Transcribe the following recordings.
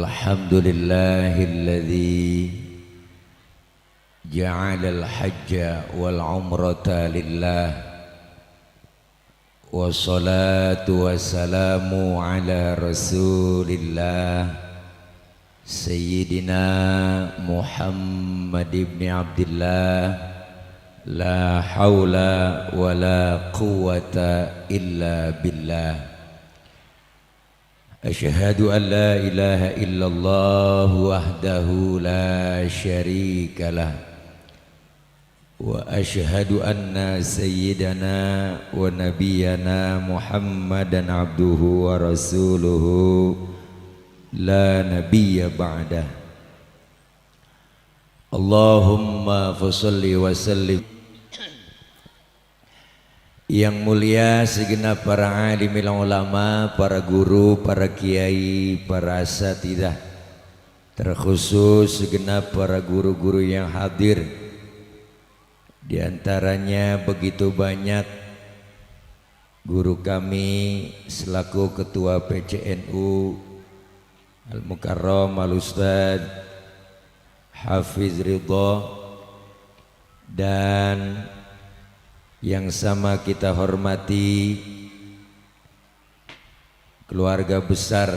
Alhamdulillahilladzi ja'alal hajja wal umrata lillah wassalatu wassalamu ala rasulillah Sayyidina Muhammad ibn Abdillah la hawla wa la quwwata illa billah Asyhadu an la ilaha illallah wahdahu la syarika lah wa asyhadu anna sayyidana wa nabiyyana Muhammadan abduhu wa rasuluhu la nabiyya ba'dah Allahumma fasholli wa sallim. Yang mulia segenap para alimil ulama, para guru, para kiai, para asatidzah, terkhusus segenap para guru-guru yang hadir. Di antaranya begitu banyak guru kami selaku ketua PCNU Al-Mukarram Al-Ustadz Hafiz Ridho, dan yang sama kita hormati keluarga besar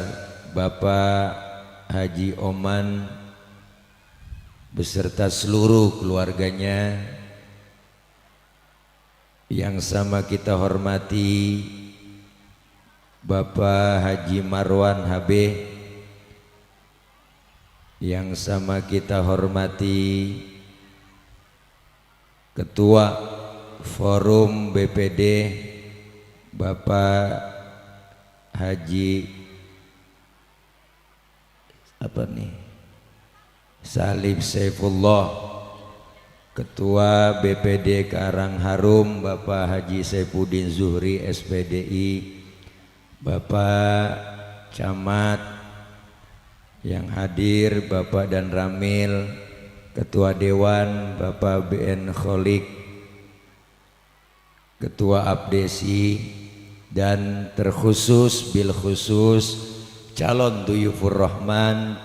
Bapak Haji Oman beserta seluruh keluarganya. Yang sama kita hormati Bapak Haji Marwan HB. Yang sama kita hormati Ketua Forum BPD Bapak Haji Salib Saifullah, Ketua BPD Karang Harum Bapak Haji Saifuddin Zuhri SPDI, Bapak Camat yang hadir, Bapak Dan Ramil, Ketua Dewan Bapak BN Kholik, Ketua Abdesi, dan terkhusus bil khusus calon Duyufur Rahman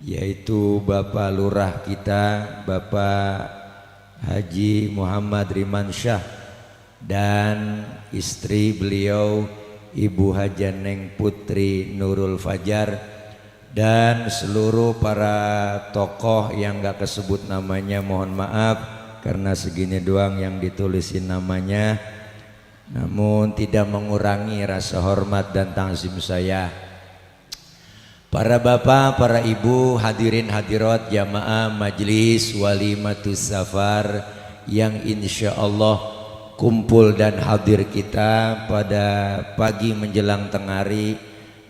yaitu Bapak Lurah kita Bapak Haji Muhammad Rimansyah dan istri beliau Ibu Hajaneng Putri Nurul Fajar, dan seluruh para tokoh yang gak kesebut namanya mohon maaf karena segini doang yang ditulisin namanya, namun tidak mengurangi rasa hormat dan ta'zim saya. Para bapak, para ibu, hadirin hadirat jamaah majlis walimatus safar yang insya Allah kumpul dan hadir kita pada pagi menjelang tengah hari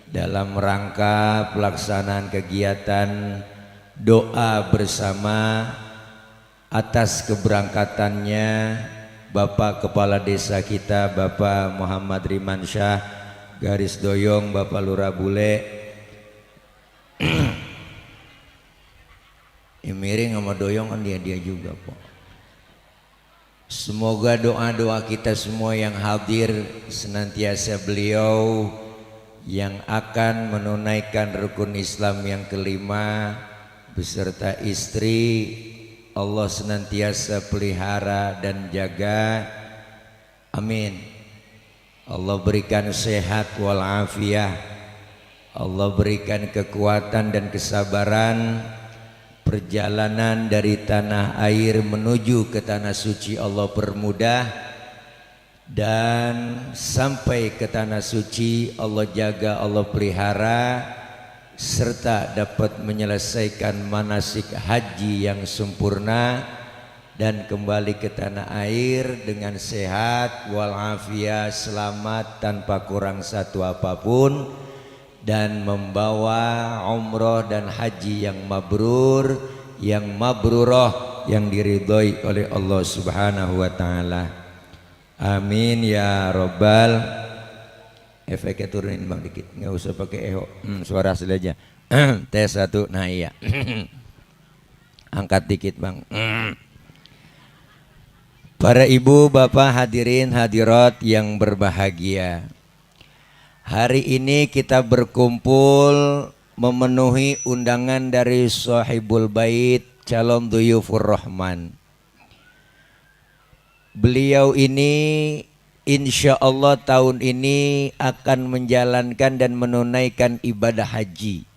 dalam rangka pelaksanaan kegiatan doa bersama atas keberangkatannya Bapak Kepala Desa kita Bapak Muhammad Rimansyah garis doyong Bapak Lurah Bule miring sama doyong kan dia juga Pak. Semoga doa-doa kita semua yang hadir senantiasa beliau yang akan menunaikan rukun Islam yang kelima beserta istri Allah senantiasa pelihara dan jaga, amin. Allah berikan sehat walafiat, Allah berikan kekuatan dan kesabaran. Perjalanan dari tanah air menuju ke tanah suci Allah permudah, dan sampai ke tanah suci Allah jaga, Allah pelihara, serta dapat menyelesaikan manasik haji yang sempurna dan kembali ke tanah air dengan sehat walafiat, selamat tanpa kurang satu apapun, dan membawa umroh dan haji yang mabrur, yang mabruroh, yang diridhoi oleh Allah Subhanahu wa taala. Amin ya rabbal. Efeknya turunin bang dikit, nggak usah pakai eho, suara asli aja. Tes satu, nah iya. Angkat dikit bang. Para ibu, bapak, hadirin hadirat yang berbahagia, hari ini kita berkumpul memenuhi undangan dari Sahibul Bait calon Duyufur Rahman. Beliau ini insya Allah tahun ini akan menjalankan dan menunaikan ibadah haji.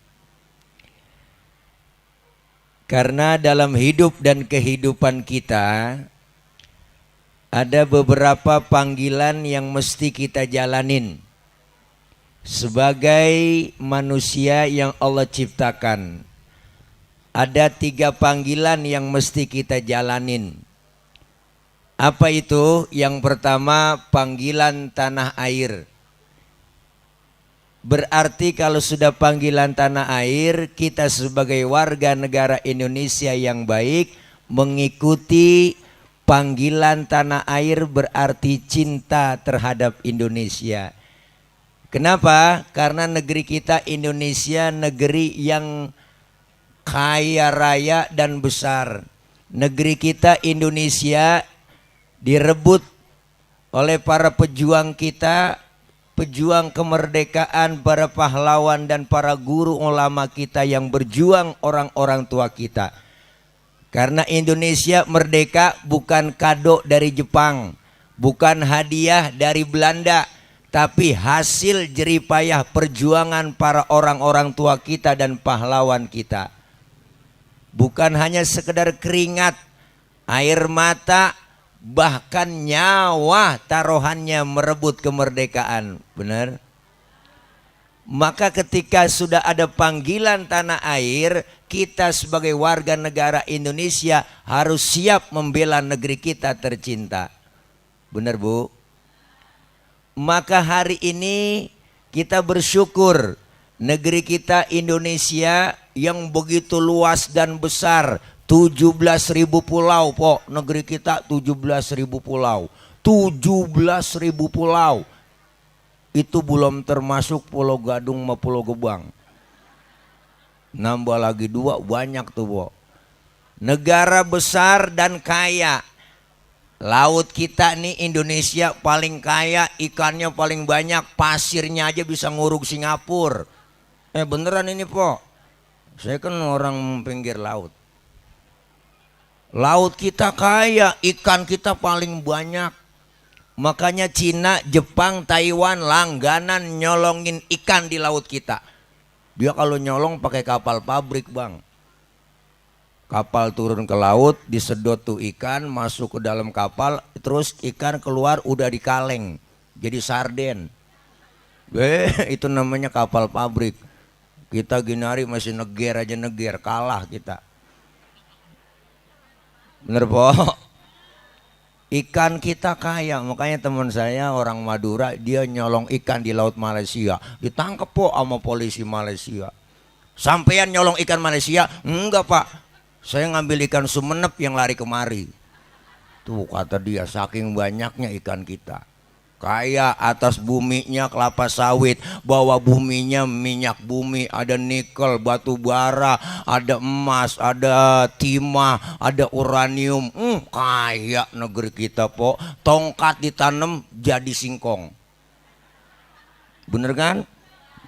Karena dalam hidup dan kehidupan kita ada beberapa panggilan yang mesti kita jalanin sebagai manusia yang Allah ciptakan. Ada 3 panggilan yang mesti kita jalanin. Apa itu? Yang pertama, panggilan tanah air. Berarti kalau sudah panggilan tanah air, kita sebagai warga negara Indonesia yang baik mengikuti panggilan tanah air, berarti cinta terhadap Indonesia. Kenapa? Karena negeri kita Indonesia negeri yang kaya raya dan besar. Negeri kita Indonesia direbut oleh para pejuang kita, pejuang kemerdekaan, para pahlawan dan para guru ulama kita yang berjuang, orang-orang tua kita. Karena Indonesia merdeka bukan kado dari Jepang, bukan hadiah dari Belanda, tapi hasil jeripayah perjuangan para orang-orang tua kita dan pahlawan kita. Bukan hanya sekedar keringat, air mata, bahkan nyawa taruhannya merebut kemerdekaan. Benar? Maka ketika sudah ada panggilan tanah air, kita sebagai warga negara Indonesia harus siap membela negeri kita tercinta. Benar, Bu? Maka hari ini kita bersyukur negeri kita Indonesia yang begitu luas dan besar, 17.000 pulau, Pok. Negeri kita 17.000 pulau. 17.000 pulau. Itu belum termasuk Pulau Gadung sama Pulau Gebang. Nambah lagi 2, banyak tuh, Pok. Negara besar dan kaya. Laut kita nih Indonesia paling kaya, ikannya paling banyak, pasirnya aja bisa nguruk Singapura. Beneran ini, Pok. Saya kan orang pinggir laut. Laut kita kaya, ikan kita paling banyak. Makanya Cina, Jepang, Taiwan langganan nyolongin ikan di laut kita. Dia kalau nyolong pakai kapal pabrik, Bang. Kapal turun ke laut, disedot tuh ikan, masuk ke dalam kapal, terus ikan keluar udah di kaleng, jadi sarden. Itu namanya kapal pabrik. Kita Ginari masih neger aja, neger, kalah kita. Bener, Pok? Ikan kita kaya, makanya teman saya orang Madura, dia nyolong ikan di laut Malaysia, ditangkap, Pok, sama polisi Malaysia. Sampean nyolong ikan Malaysia? Enggak, Pak, saya ngambil ikan Sumenep yang lari kemari. Tuh kata dia, saking banyaknya ikan kita. Kaya, atas buminya kelapa sawit, bawah buminya minyak bumi, ada nikel, batu bara, ada emas, ada timah, ada uranium. Kaya negeri kita, Pok. Tongkat ditanam jadi singkong. Bener kan?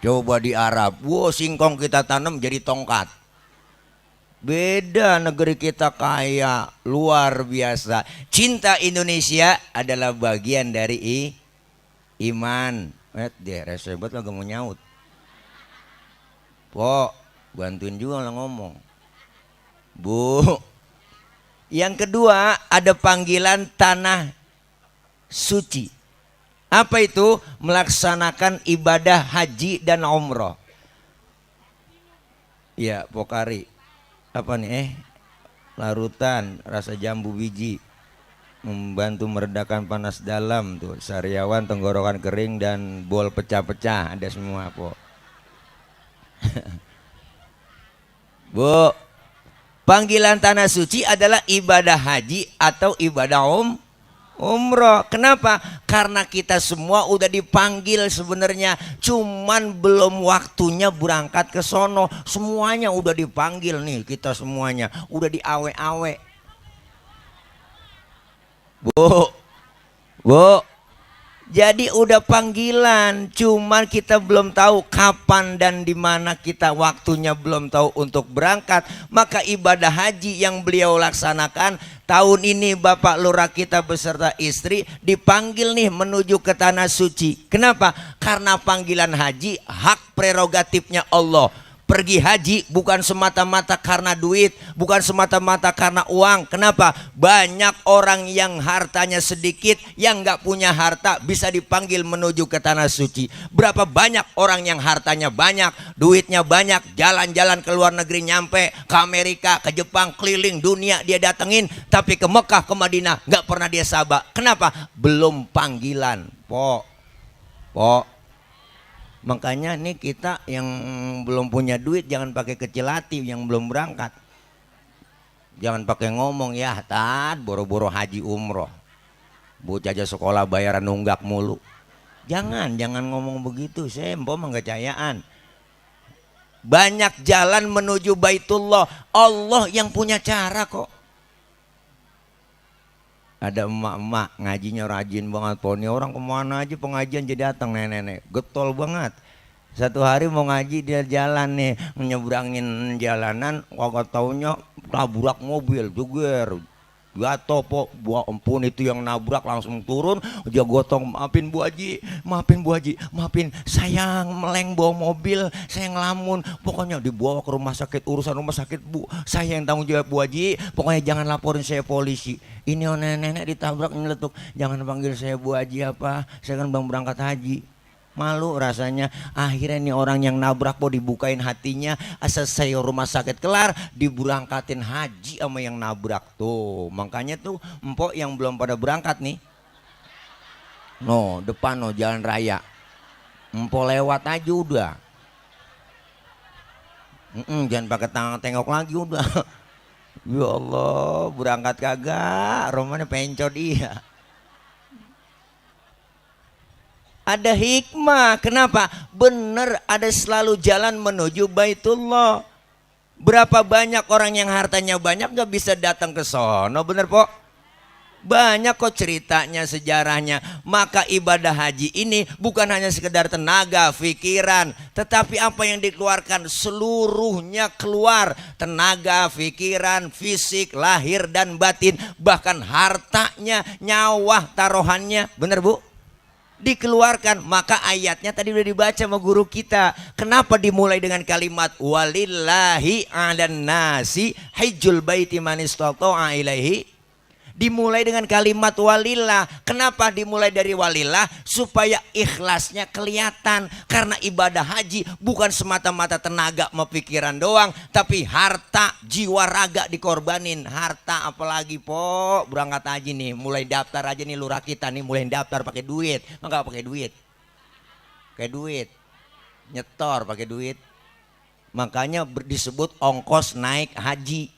Coba di Arab, singkong kita tanam jadi tongkat. Beda, negeri kita kaya, luar biasa. Cinta Indonesia adalah bagian dari iman. Dia resebat lah, gak mau nyaut. Pok, bantuin juga lah ngomong. Bu, yang kedua ada panggilan tanah suci. Apa itu? Melaksanakan ibadah haji dan umroh. Ya, Pokari. Apa nih? Larutan rasa jambu biji, membantu meredakan panas dalam tuh, sariawan, tenggorokan kering dan bol pecah-pecah, ada semua, Pok. Bu, panggilan tanah suci adalah ibadah haji atau ibadah umroh. Kenapa? Karena kita semua udah dipanggil sebenarnya, cuman belum waktunya berangkat ke sono. Semuanya udah dipanggil nih, kita semuanya udah di awe-awe. Bu, Jadi udah panggilan, cuman kita belum tahu kapan dan di mana kita waktunya belum tahu untuk berangkat. Maka ibadah haji yang beliau laksanakan tahun ini, Bapak Lurah kita beserta istri dipanggil nih menuju ke tanah suci. Kenapa? Karena panggilan haji hak prerogatifnya Allah. Pergi haji bukan semata-mata karena duit, bukan semata-mata karena uang. Kenapa? Banyak orang yang hartanya sedikit, yang nggak punya harta bisa dipanggil menuju ke tanah suci. Berapa banyak orang yang hartanya banyak, duitnya banyak, jalan-jalan ke luar negeri, nyampe ke Amerika, ke Jepang, keliling dunia dia datengin, tapi ke Mekah, ke Madinah nggak pernah dia sabak. Kenapa? Belum panggilan. Makanya nih kita yang belum punya duit jangan pakai kecil hati, yang belum berangkat. Jangan pakai ngomong ya Tad boro-boro haji umroh. Bocah aja sekolah bayaran nunggak mulu. Jangan ngomong begitu, sempo menggacayaan. Banyak jalan menuju Baitullah, Allah yang punya cara kok. Ada emak-emak ngajinya rajin banget, poni orang kemana aja pengajian jadi datang, nenek-nenek getol banget. Satu hari mau ngaji dia jalan nih, menyeberangin jalanan, kagak taunya nabrak mobil, jeger, jatuh po, buah ampun itu yang nabrak langsung turun, dia gotong, maafin Bu Haji, maafin, saya meleng bawa mobil, saya ngelamun, pokoknya dibawa ke rumah sakit, urusan rumah sakit Bu, saya yang tanggung jawab Bu Haji, pokoknya jangan laporin saya polisi. Ini nenek-nenek ditabrak nyeletuk, jangan panggil saya Bu Haji apa, saya kan bang berangkat haji. Malu rasanya. Akhirnya nih orang yang nabrak po dibukain hatinya, asal saya rumah sakit kelar diberangkatin haji sama yang nabrak tuh. Makanya tuh empok yang belum pada berangkat nih, no depan no jalan raya, empok lewat aja udah. Jangan pakai tangan tengok lagi udah. Ya Allah, berangkat kagak, romannya pencot dia. Ada hikmah, kenapa? Bener ada selalu jalan menuju Baitullah. Berapa banyak orang yang hartanya banyak gak bisa datang ke sono, bener po? Banyak kok ceritanya, sejarahnya. Maka ibadah haji ini bukan hanya sekedar tenaga, pikiran, tetapi apa yang dikeluarkan seluruhnya keluar. Tenaga, pikiran, fisik, lahir dan batin, bahkan hartanya, nyawa, taruhannya. Bener Bu? Dikeluarkan. Maka ayatnya tadi udah dibaca sama guru kita. Kenapa dimulai dengan kalimat walillahi 'alan nasi hajjul baiti man istata'a ilaihi? Dimulai dengan kalimat walillah. Kenapa dimulai dari walillah? Supaya ikhlasnya kelihatan. Karena ibadah haji bukan semata-mata tenaga sama pikiran doang, tapi harta, jiwa, raga dikorbanin. Harta apalagi po, berangkat haji nih, mulai daftar aja nih lurah kita nih, mulai daftar pakai duit. Enggak pakai duit, pakai duit, nyetor pakai duit. Makanya disebut ongkos naik haji.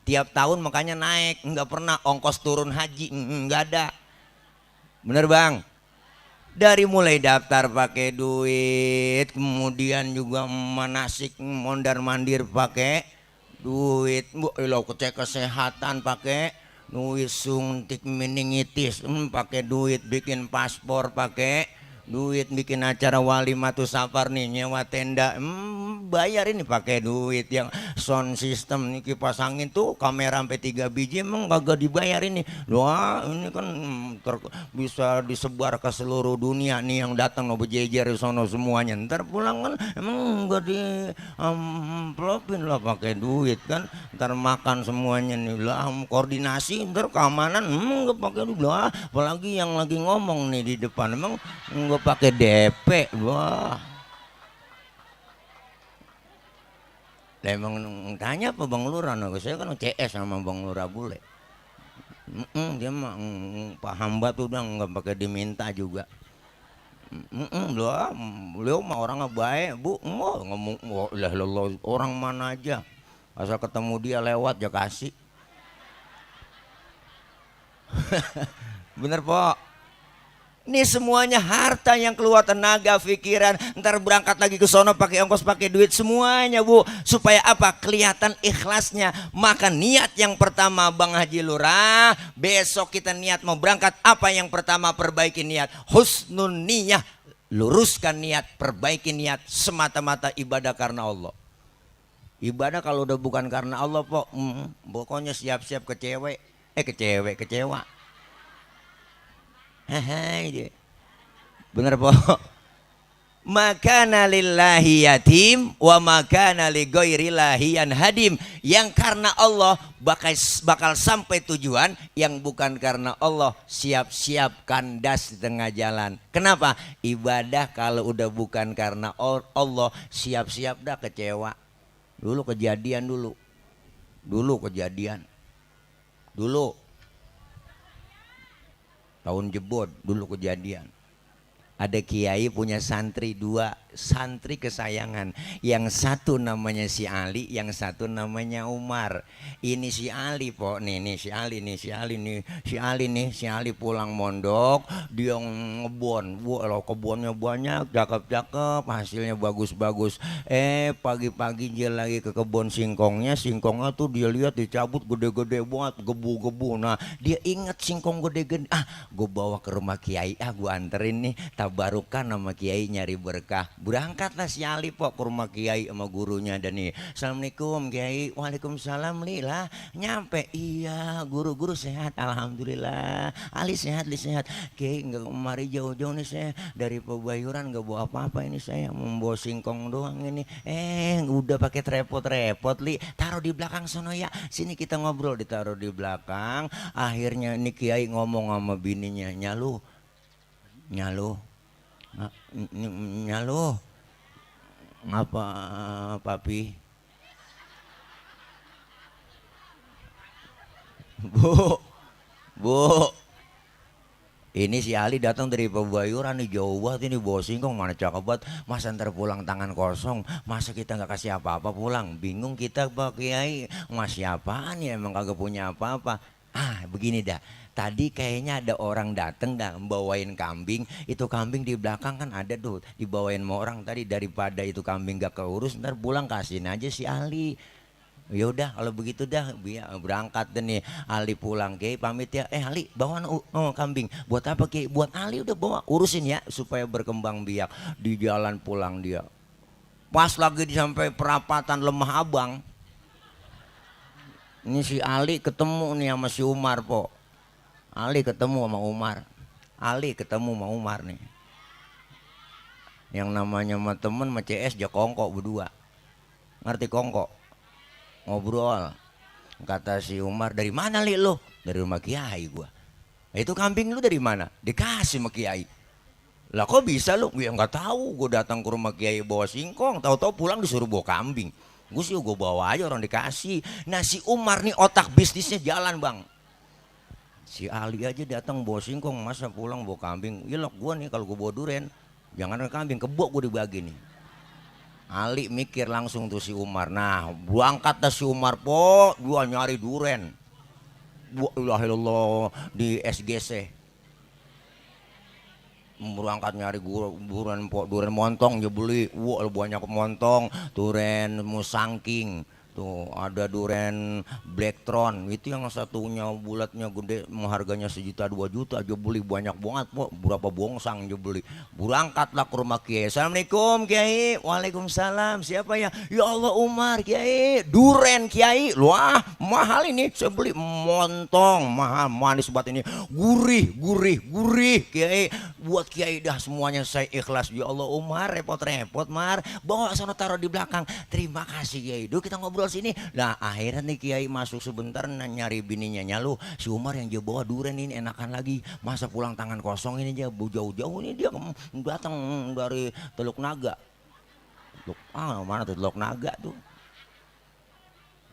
Tiap tahun makanya naik, nggak pernah ongkos turun haji, nggak ada. Bener bang? Dari mulai daftar pakai duit, kemudian juga manasik mondar mandir pakai duit, lo cek kesehatan pakai duit, suntik meningitis pakai duit, bikin paspor pakai duit, bikin acara walimatu safar nih, nyewa tenda, bayar ini pakai duit. Yang sound system nih, kipas angin tuh kamera sampai 3 biji emang kagak dibayar ini. Wah ini kan bisa disebar ke seluruh dunia nih, yang datang lo berjejer di sono semuanya. Ntar pulang kan emang enggak di amplopin lah pakai duit kan. Ntar makan semuanya nih lah, koordinasi ntar keamanan enggak pakai duit lah. Apalagi yang lagi ngomong nih di depan emang enggak pakai DP. Wah, emang tanya apa Bang Lurah? Saya kan CS sama Bang Lurah bule. Dia mah paham banget udah, nggak pakai diminta juga. Beliau mah orangnya baik Bu, ngomong lah orang mana aja asal ketemu dia lewat ya kasih. Bener po. Ini semuanya harta yang keluar, tenaga, pikiran, ntar berangkat lagi ke sono pakai ongkos, pakai duit semuanya Bu. Supaya apa? Kelihatan ikhlasnya. Maka niat yang pertama Bang Haji Lurah, besok kita niat mau berangkat, apa yang pertama? Perbaiki niat, husnun niyah, luruskan niat, perbaiki niat, semata-mata ibadah karena Allah. Ibadah kalau udah bukan karena Allah pokoknya siap-siap kecewa. Hai, bener po. Makana lillahi yatim wa makana li ghairillahi hadim. Yang karena Allah bakal sampai tujuan, yang bukan karena Allah siap-siap kandas di tengah jalan. Kenapa? Ibadah kalau udah bukan karena Allah, siap-siap dah kecewa. Dulu kejadian. Tahun jebot dulu kejadian. Ada kiai punya santri, 2 santri kesayangan. Yang satu namanya si Ali, yang satu namanya Umar. Ini si Ali si Ali pulang mondok, dia ngebon. Kalau kebunnya banyak, cakep-cakep, hasilnya bagus-bagus. Pagi-pagi dia lagi ke kebun singkongnya tuh dia lihat dicabut gede-gede banget, gebu-gebu. Nah, dia ingat singkong gede-gede. Gue bawa ke rumah kiai, gue anterin nih, tabarukan sama kiai nyari berkah. Berangkatlah si Ali ke rumah kiai sama gurunya. Dan nih, assalamualaikum kiai. Waalaikumsalam. Lah nyampe, iya guru sehat, alhamdulillah. Ali sehat kiai. Nggak kemari jauh-jauh nih, saya dari Pebayuran nggak bawa apa-apa, ini saya membawa singkong doang ini. Udah pakai repot li, taruh di belakang sono ya, sini kita ngobrol. Ditaruh di belakang. Akhirnya ini kiai ngomong sama bininya, nyalu ngapa papi? Bu, ini si Ali datang dari Pebayuran nih, jauh banget ini, bawa singkong, mana cakep banget. Masa ntar pulang tangan kosong, masa kita nggak kasih apa-apa pulang? Bingung kita Pak Kiai, ngasih apaan ya, emang kagak punya apa-apa. Begini dah, tadi kayaknya ada orang dateng bawain kambing. Itu kambing di belakang kan ada tuh, dibawain sama orang tadi. Daripada itu kambing gak keurus, ntar pulang kasihin aja si Ali. Ya udah kalau begitu dah, berangkat deh nih Ali pulang. Kiai pamit ya. Ali bawa kambing. Buat apa Kiai? Buat Ali, udah bawa, urusin ya supaya berkembang biak. Di jalan pulang dia, pas lagi sampai perapatan Lemah Abang, ini si Ali ketemu nih sama si Umar Ali ketemu sama Umar nih. Yang namanya sama temen sama CS kongko berdua. Ngerti kongko? Ngobrol. Kata si Umar, dari mana li lo? Dari rumah kiai gua. Itu kambing lu dari mana? Dikasih sama kiai. Lah kok bisa lu? Ya nggak tahu, gua datang ke rumah kiai bawa singkong, tahu-tahu pulang disuruh bawa kambing. Gue sih gue bawa aja, orang dikasih. Nah si Umar nih otak bisnisnya jalan bang. Si Ali aja datang bawa singkong, masa pulang bawa kambing? Iya loh, gue nih kalau gue bawa duren, jangan kambing, kebo gue dibagi nih. Ali mikir langsung tuh si Umar. Nah berangkat dah si Umar gua nyari duren. Alhamdulillah di SGC. Berangkat nyari duren montong dia beli. Banyak montong, duren musangking. Tuh ada duren Blacktron, itu yang satunya bulatnya gede, harganya 1 juta 2 juta aja beli, banyak banget berapa bongsang aja beli. Berangkatlah ke rumah Kiai. Assalamualaikum Kiai. Waalaikumsalam. Siapa ya? Ya Allah Umar Kiai. Duren Kiai. Wah mahal ini, saya beli montong mahal, manis banget ini, gurih Kiai. Buat Kiai dah semuanya saya ikhlas. Ya Allah Umar, repot-repot Mar, bawa sana taruh di belakang. Terima kasih Kiai. Duh kita ngobrol sini. Nah akhirnya nih Kiai masuk sebentar nyari bininya, nyalu si Umar yang dia bawa duren ini enakan lagi, masa pulang tangan kosong ini, dia jauh-jauh ini dia datang dari Teluk Naga. Mana tuh Teluk Naga tuh?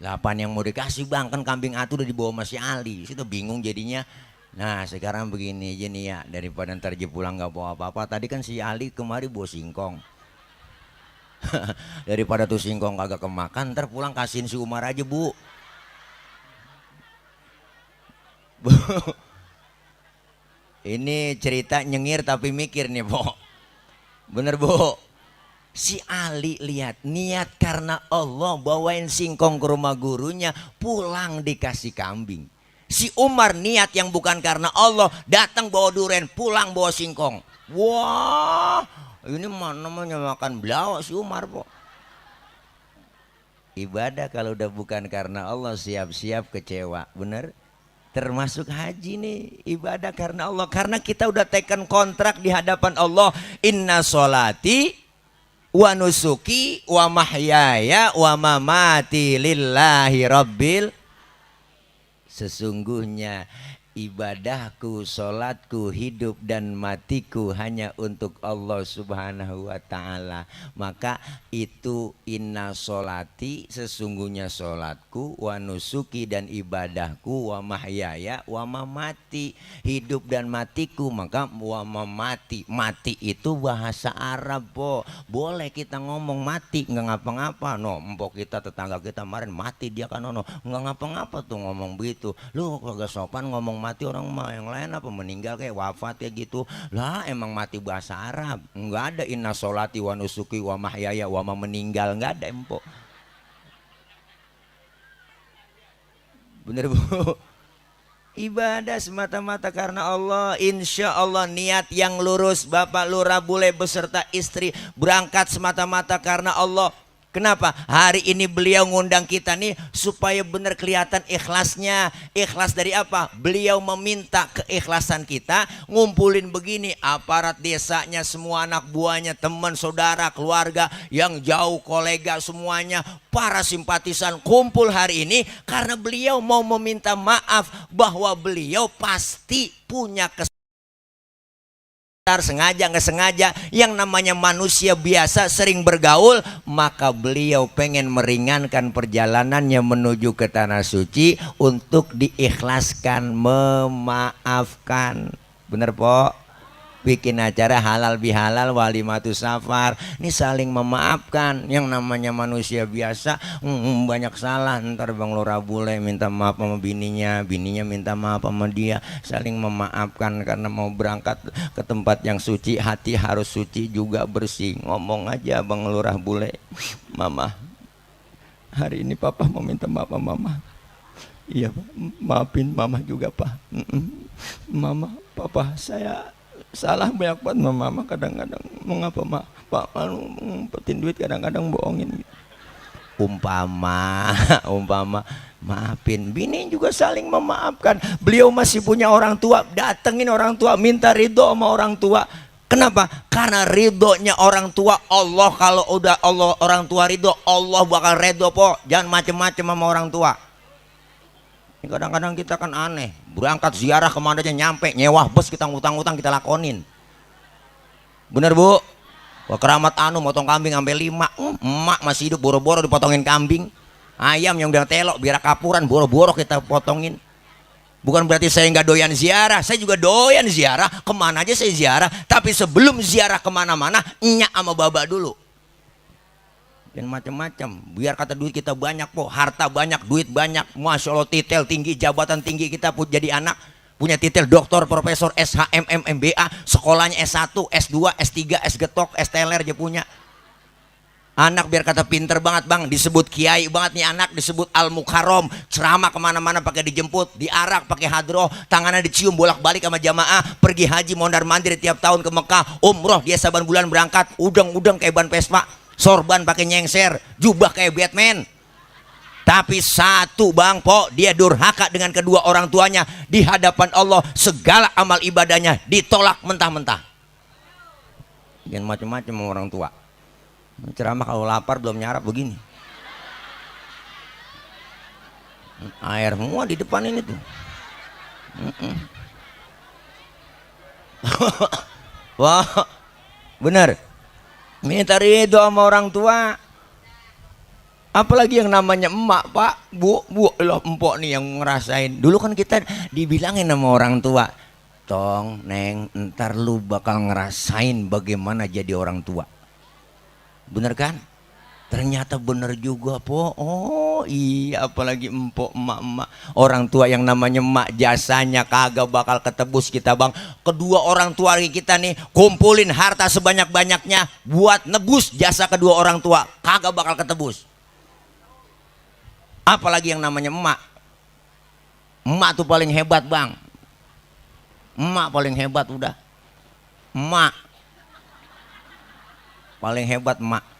8 yang mau dikasih bang, kan kambing atu udah dibawa masih Ali. Situ bingung jadinya. Nah sekarang begini aja nih ya, daripada ntar dia pulang gak bawa apa-apa. Tadi kan si Ali kemari bawa singkong. Daripada tuh singkong kagak kemakan, ntar pulang kasihin si Umar aja bu. Ini cerita nyengir tapi mikir nih, Bu. Bener, Bu. Si Ali lihat niat karena Allah bawain singkong ke rumah gurunya, pulang dikasih kambing. Si Umar niat yang bukan karena Allah, datang bawa duren, pulang bawa singkong. Wah, ini namanya makan belawak si Umar, Po. Ibadah kalau udah bukan karena Allah siap-siap kecewa, bener? Termasuk haji nih, ibadah karena Allah. Karena kita udah teken kontrak di hadapan Allah. Inna sholati wa nusuki wa mahyaya wa mamati lillahi rabbil. Sesungguhnya ibadahku, sholatku, hidup dan matiku hanya untuk Allah subhanahu wa ta'ala. Maka itu inna sholati, sesungguhnya sholatku, wa nusuki dan ibadahku, wa mahyaya wa mamati, hidup dan matiku. Maka wa mamati, mati itu bahasa Arab, Po. Boleh kita ngomong mati nggak ngapa-ngapa. No, empok kita, tetangga kita kemarin mati, dia kan nggak ngapa-ngapa tuh ngomong begitu. Lu kagak sopan ngomong mati, orang mah yang lain apa meninggal kayak wafat ya gitu lah. Emang mati bahasa Arab, nggak ada inna sholati wa nusuki wa mahyaya wa meninggal, nggak ada, empok. Bener, Bu. Ibadah semata-mata karena Allah. Insya Allah niat yang lurus. Bapak Lurah Bule beserta istri berangkat semata-mata karena Allah. Kenapa? Hari ini beliau ngundang kita nih supaya benar kelihatan ikhlasnya. Ikhlas dari apa? Beliau meminta keikhlasan kita. Ngumpulin begini aparat desanya, semua anak buahnya, teman, saudara, keluarga yang jauh, kolega semuanya, para simpatisan kumpul hari ini karena beliau mau meminta maaf bahwa beliau pasti punya sengaja nggak sengaja, yang namanya manusia biasa sering bergaul, maka beliau pengen meringankan perjalanannya menuju ke tanah suci untuk diikhlaskan, memaafkan. Bener, Po? Bikin acara halal bihalal walimatus safar, ini saling memaafkan. Yang namanya manusia biasa banyak salah, ntar Bang Lurah Bule minta maaf sama bininya, bininya minta maaf sama dia, saling memaafkan. Karena mau berangkat ke tempat yang suci, hati harus suci juga, bersih. Ngomong aja Bang Lurah Bule, Mama, hari ini Papa mau minta maaf sama Mama. Iya Pak, maafin Mama juga Pak. Mama, Papa, saya salah banyak banget sama Mama, kadang-kadang mengapa Pak ngumpetin duit, kadang-kadang bohongin gitu. Umpama maafin. Bini juga saling memaafkan. Beliau masih punya orang tua, datengin orang tua, minta ridho sama orang tua. Kenapa? Karena ridhonya orang tua Allah. Kalau udah Allah orang tua ridho, Allah bakal ridho, Po. Jangan macem-macem sama orang tua. Kadang-kadang kita kan aneh, berangkat ziarah kemana aja nyampe nyewa bus, kita ngutang-ngutang kita lakonin. Bener, Bu? Wah, keramat anu motong kambing sampai 5, emak masih hidup boro-boro dipotongin kambing. Ayam yang udah telok biar kapuran boro-boro kita potongin. Bukan berarti saya nggak doyan ziarah, saya juga doyan ziarah, kemana aja saya ziarah. Tapi sebelum ziarah kemana-mana, nyak sama baba dulu. Dan macam-macam, biar kata duit kita banyak, Po, harta banyak, duit banyak, Masya Allah, titel tinggi, jabatan tinggi kita pun jadi anak, punya titel doktor, profesor, SHM, MBA, sekolahnya S1, S2, S3, S getok, S teler dia punya. Anak biar kata pinter banget, Bang, disebut kiai banget nih anak, disebut al-mukarrom, ceramah kemana-mana pakai dijemput, diarak pakai hadroh, tangannya dicium bolak-balik sama jamaah, pergi haji mondar mandir tiap tahun ke Mekah, umroh dia saban bulan berangkat, udang-udang kayak ban Vespa, sorban pakai nyengser, jubah kayak Batman. Tapi satu, Bang, Po, dia durhaka dengan kedua orang tuanya. Di hadapan Allah segala amal ibadahnya ditolak mentah-mentah. Jangan macam-macam sama orang tua. Ceramah kalau lapar belum nyarap begini, air semua di depan ini tuh. Wah, bener. Minta ridho sama orang tua. Apalagi yang namanya emak, Pak, Bu, loh, empok nih yang ngerasain. Dulu kan kita dibilangin sama orang tua, Tong, Neng, ntar lu bakal ngerasain bagaimana jadi orang tua. Bener kan? Ternyata bener juga po. Oh iya, apalagi empok emak-emak. Orang tua yang namanya emak, jasanya kagak bakal ketebus kita bang. Kedua orang tua kita nih kumpulin harta sebanyak-banyaknya buat nebus jasa kedua orang tua, kagak bakal ketebus. Apalagi yang namanya emak. Emak tuh paling hebat bang. Emak paling hebat udah. Emak paling hebat emak.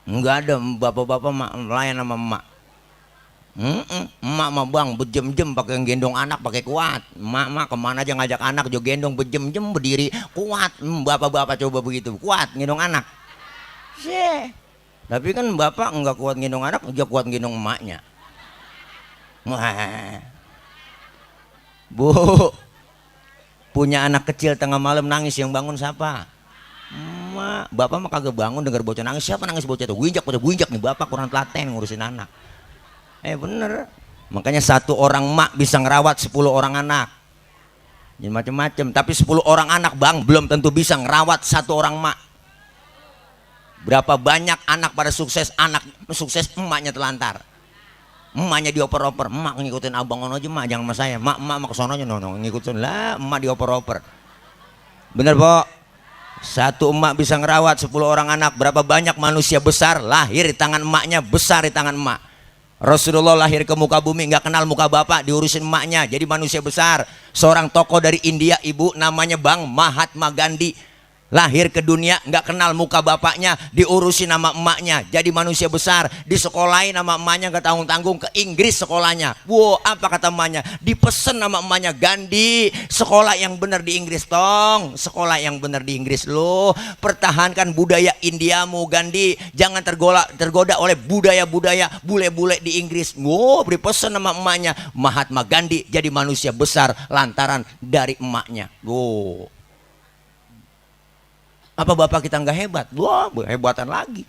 Enggak ada bapak-bapak layan sama emak. Emak mah bang bejem-jem pakai gendong anak pakai kuat. Emak kemana aja ngajak anak juga gendong bejem-jem berdiri kuat. Bapak-bapak coba begitu kuat gendong anak. Sih. Tapi kan bapak enggak kuat gendong anak, juga kuat gendong emaknya. Wah. Bu, punya anak kecil tengah malam nangis, yang bangun siapa? Emak. Bapak mah kagak bangun dengar bocah nangis. Siapa nangis bocah tuh? Winjak nih, bapak kurang telaten ngurusin anak. Bener. Makanya satu orang emak bisa ngerawat 10 orang anak. Jadi macam-macam. Tapi 10 orang anak bang belum tentu bisa ngerawat satu orang emak. Berapa banyak anak pada sukses, anak sukses emaknya telantar. Emaknya dioper-oper. Emak ngikutin abang ono aja emak, jangan sama saya. Emak kesononya nono ngikutin lah, emak dioper-oper. Bener po? Satu emak bisa ngerawat 10 orang anak. Berapa banyak manusia besar lahir di tangan emaknya, besar di tangan emak. Rasulullah lahir ke muka bumi nggak kenal muka bapak, diurusin emaknya jadi manusia besar. Seorang tokoh dari India, ibu namanya Bang Mahatma Gandhi, lahir ke dunia nggak kenal muka bapaknya, diurusin nama emaknya jadi manusia besar. Disekolahin nama emaknya nggak tanggung-tanggung ke Inggris sekolahnya. Wow, apa kata emaknya? Dipesen nama emaknya, Gandhi sekolah yang benar di Inggris tong, sekolah yang benar di Inggris loh. Pertahankan budaya Indiamu Gandhi, jangan tergoda oleh budaya-budaya bule-bule di Inggris. Wow, beri pesan nama emaknya. Mahatma Gandhi jadi manusia besar lantaran dari emaknya. Wow. Apa bapak kita nggak hebat? Wah, hebatan lagi.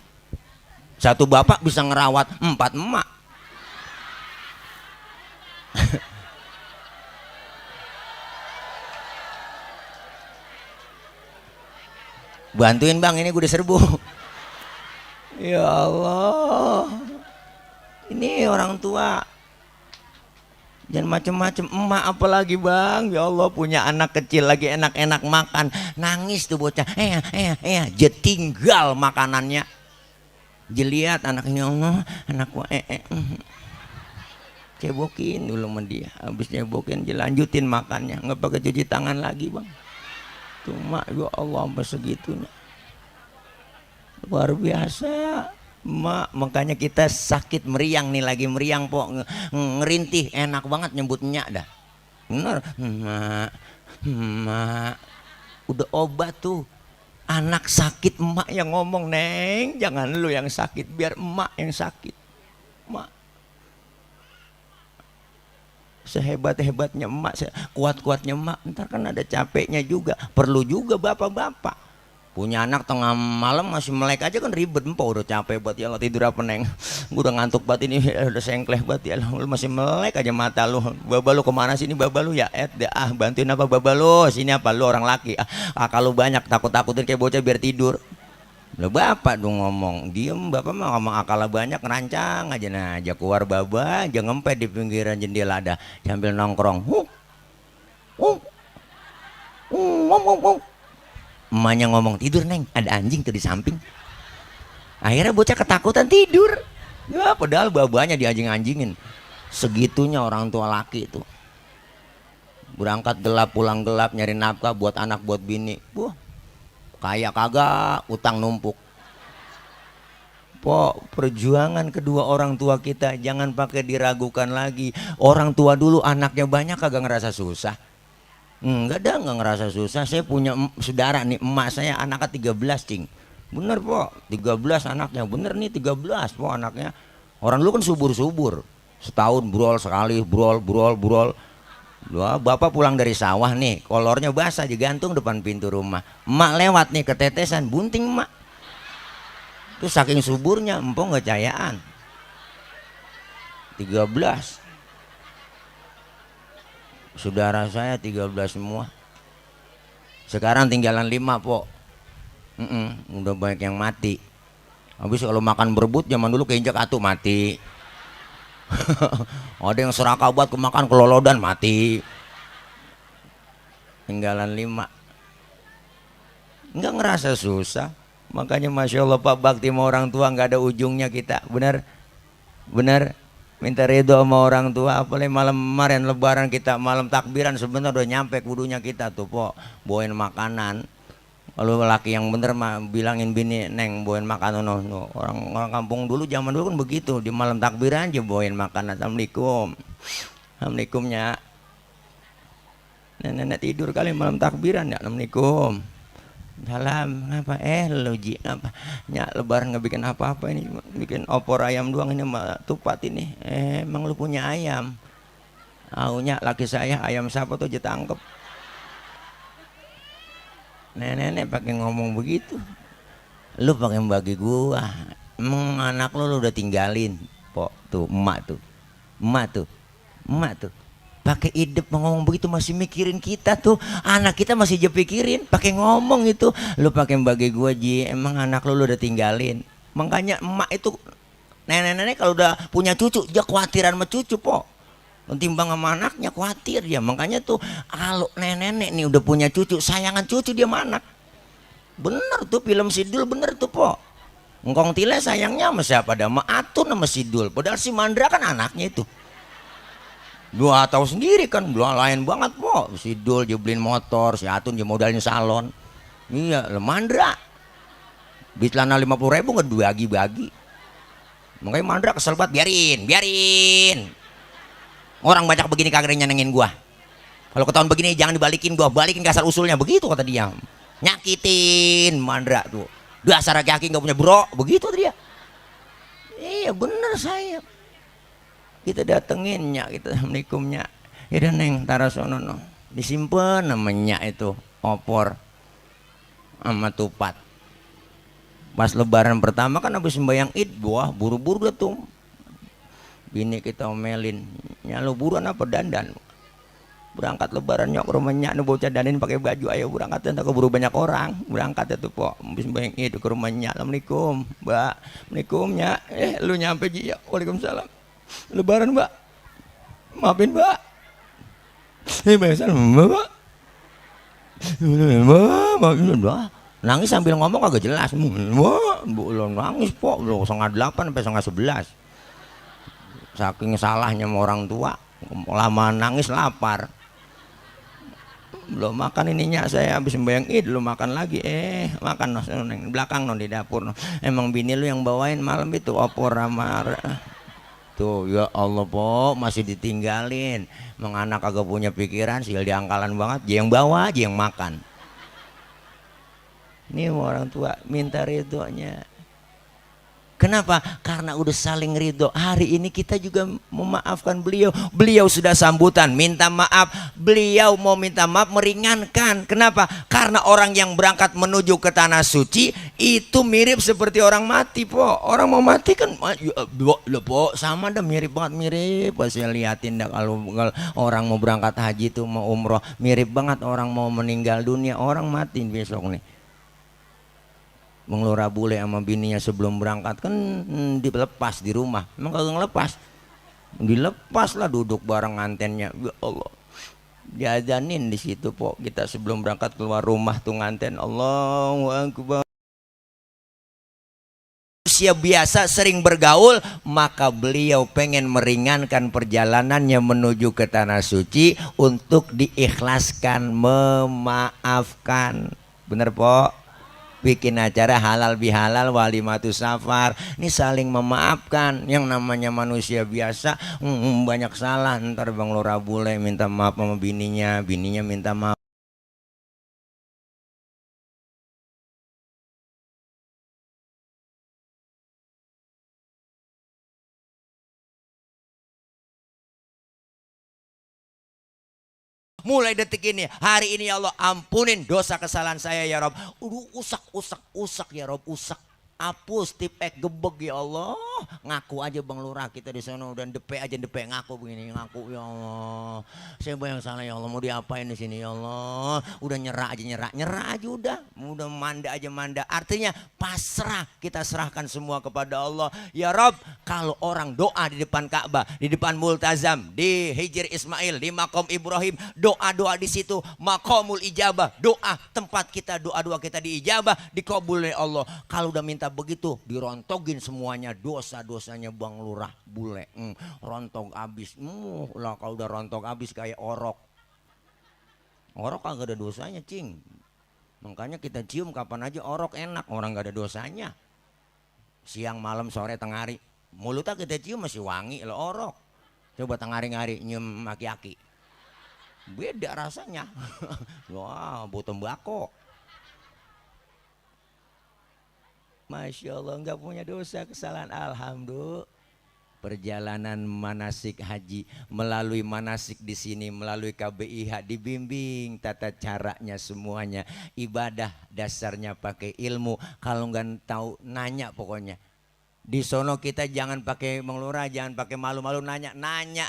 Satu bapak bisa ngerawat 4 emak. Bantuin bang, ini gue diserbu. Ya Allah, ini orang tua jangan macem-macem. Emak apalagi bang, ya Allah, punya anak kecil lagi enak-enak makan, nangis tuh bocah, jetinggal makanannya. Jeliat anaknya, Allah anak gua cebokin dulu sama dia, habis cebokin dilanjutin makannya, nggak pakai cuci tangan lagi bang. Tuh mak, ya Allah sampai segitunya, luar biasa. Mak, makanya kita sakit meriang nih, lagi meriang po, ngerintih, enak banget nyebutnya dah. Bener, mak, udah obat tuh. Anak sakit emak yang ngomong, neng, jangan lu yang sakit, biar emak yang sakit. Mak, sehebat-hebatnya emak, kuat-kuatnya emak, ntar kan ada capeknya juga. Perlu juga bapak-bapak punya anak tengah malam masih melek aja kan ribet. Empok udah capek buat ya, tidur apa neng, gue udah ngantuk banget ini, udah sengkleh banget ya, lu masih melek aja mata lu. Baba lu kemana sini baba lu ya? Bantuin apa baba lu? Sini apa lu orang laki? Kalau banyak takut-takutin kayak bocah biar tidur. Lo bapak dong ngomong, diem. Bapak mah ngomong akala banyak, ngerancang aja. Nah aja keluar baba aja ngempet di pinggiran jendela ada sambil nongkrong. Emaknya ngomong, tidur neng, ada anjing tuh di samping. Akhirnya bocah ketakutan tidur. Ya padahal babanya dianjing-anjingin. Segitunya orang tua laki itu. Berangkat gelap pulang gelap nyari nafkah buat anak buat bini. Wah, kaya kagak, utang numpuk. Po, perjuangan kedua orang tua kita jangan pakai diragukan lagi. Orang tua dulu anaknya banyak kagak ngerasa susah. Enggak dah, enggak ngerasa susah. Saya punya saudara nih, emak saya anaknya 13 cing. Bener po, 13 anaknya. Bener nih 13 po anaknya. Orang dulu kan subur-subur, setahun brol sekali, brol. Wah, bapak pulang dari sawah nih, kolornya basah digantung depan pintu rumah. Emak lewat nih ketetesan, bunting emak. Terus saking suburnya empong nggak cayaan. 13 saudara saya 13 semua. Sekarang tinggalan 5 po. Udah banyak yang mati. Habis kalau makan berebut zaman dulu keinjak atuh mati. Ada yang serakah buat kemakan kelolodan mati. Tinggalan 5. Enggak ngerasa susah. Makanya Masya Allah Pak, bakti sama orang tua nggak ada ujungnya kita. Benar? Benar? Minta ridho sama orang tua. Apalagi malam kemarin lebaran kita, malam takbiran sebentar udah nyampe kudunya kita tuh po, bawain makanan. Kalau laki yang bener mah bilangin bini, neng bawain makanan. No. Orang kampung dulu zaman dulu kan begitu, di malam takbiran aja bawain makanan. Assalamualaikum. Assalamualaikumnya. Nenek tidur kali malam takbiran ya. Assalamualaikum. Salam, ngapa? Lu Ji, ngapa? Nyak lebaran nggak bikin apa-apa ini, bikin opor ayam doang ini sama tupat ini. Emang lu punya ayam? Aunya laki saya ayam siapa tuh aja tangkep. Nenek pakai ngomong begitu. Lu pakai bagi gua. Emang anak lu udah tinggalin, po tuh emak tuh, emak tuh. Pakai hidup ngomong begitu masih mikirin kita tuh, anak kita masih aja pikirin, pakai ngomong itu. Lu pakai bagi gua Ji, emang anak lu udah tinggalin. Makanya emak itu nenek-nenek kalau udah punya cucu dia khawatiran sama cucu po, ketimbang sama anaknya khawatir ya. Makanya tuh kalau nenek-nenek nih udah punya cucu, sayangan cucu dia sama anak. Bener tuh film Sidul bener tuh po. Ngkong Tile sayangnya sama siapa? Ada sama Atun sama Sidul. Padahal si Mandra kan anaknya itu. Dua tahu sendiri kan, dua lain banget po. Sidul dia beliin motor, si Atun dia modalin salon. Iya, Mandra beli celana 50.000 nggak bagi-bagi. Makanya Mandra kesel banget, biarin. Orang banyak begini kagak nyenengin gua. Kalau ketahuan begini jangan dibalikin gua, balikin ke asal usulnya, begitu kata dia. Nyakitin Mandra tuh. Dasar laki-laki nggak punya bro, begitu dia. Iya bener saya. Kita datengin Nyak, kita assalamualaikum Nyak. Ya neng taruh sono no. Disimpan namanya itu opor sama tupat. Pas lebaran pertama kan habis sembahyang Id, wah buru-buru tuh. Bini kita omelin, "Nya lu buruan apa dandan?" Berangkat lebaran nyok rumah Nyak nu bocah danin pakai baju, ayo berangkat dan keburu banyak orang. Berangkat itu po, habis sembahyang Id ke rumah Nyak. Assalamualaikum, Mbak. Assalamualaikum Nyak. Lu nyampe Ji ya. Waalaikumsalam. Lebaran Mbak, maafin Mbak. Biasa Mbak. Maafin Mbak. Nangis sambil ngomong agak jelas. Mbak, belum nangis po, belum 8:30 sampai 11:30. Saking salahnya sama orang tua, lama nangis lapar. Belum makan ininya saya habis sembahyang Id, belum makan lagi. Makan no, belakang no di dapur no. Emang bini lu yang bawain malam itu opor sama tuh. Ya Allah po, masih ditinggalin. Emang anak agak punya pikiran, sil diangkalan banget. Dia yang bawa, dia yang makan. Ini orang tua minta ridhonya. Kenapa? Karena udah saling ridho. Hari ini kita juga memaafkan beliau. Beliau sudah sambutan, minta maaf. Beliau mau minta maaf meringankan. Kenapa? Karena orang yang berangkat menuju ke tanah suci itu mirip seperti orang mati po. Orang mau mati kan po, sama dah mirip banget, mirip. Pas saya liatin dah kalau orang mau berangkat haji itu mau umroh, mirip banget orang mau meninggal dunia, orang mati besok nih. Mengelora bule sama bininya sebelum berangkat kan dilepas di rumah. Emang kagak ngelepas, dilepas lah duduk bareng ngantennya. Ya Allah, diazanin di situ po. Kita sebelum berangkat keluar rumah tuh nganten Allahu Akbar. Usia biasa sering bergaul, maka beliau pengen meringankan perjalanannya menuju ke tanah suci untuk diikhlaskan, memaafkan. Bener po? Bikin acara halal bihalal walimatus safar, ini saling memaafkan. Yang namanya manusia biasa banyak salah. Ntar Bang Lora bule minta maaf sama bininya, bininya minta maaf. Mulai detik ini, hari ini ya Allah ampunin dosa kesalahan saya ya Rob. Usak ya Rob, usak. Apus tipek gebeg ya Allah. Ngaku aja Bang Lurah kita di sana dan depek aja depek ngaku begini ngaku ya Allah. Saya yang salah ya Allah mau diapain di sini ya Allah. Udah nyerah aja udah. Udah manda aja manda. Artinya pasrah kita serahkan semua kepada Allah. Ya Rob kalau orang doa di depan Ka'bah, di depan Multazam, di Hijr Ismail, di Makom Ibrahim, doa-doa di situ Makomul Ijabah, doa tempat kita doa-doa kita diijabah dikabul oleh Allah. Kalau udah minta begitu dirontogin semuanya dosa-dosanya Bang Lurah bule rontok abis lah. Kalau udah rontok abis kayak orok kagak ada dosanya cing. Makanya kita cium kapan aja orok enak, orang gak ada dosanya. Siang malam sore tengah hari mulutnya kita cium masih wangi lo orok. Coba tengah hari nyium aki-aki beda rasanya. Wah bau tembakau. Masya Allah nggak punya dosa kesalahan. Alhamdulillah. Perjalanan manasik haji melalui manasik di sini melalui KBIH dibimbing tata caranya semuanya. Ibadah dasarnya pakai ilmu. Kalau nggak tahu nanya pokoknya. Di sono kita jangan pakai mengelurah, jangan pakai malu-malu nanya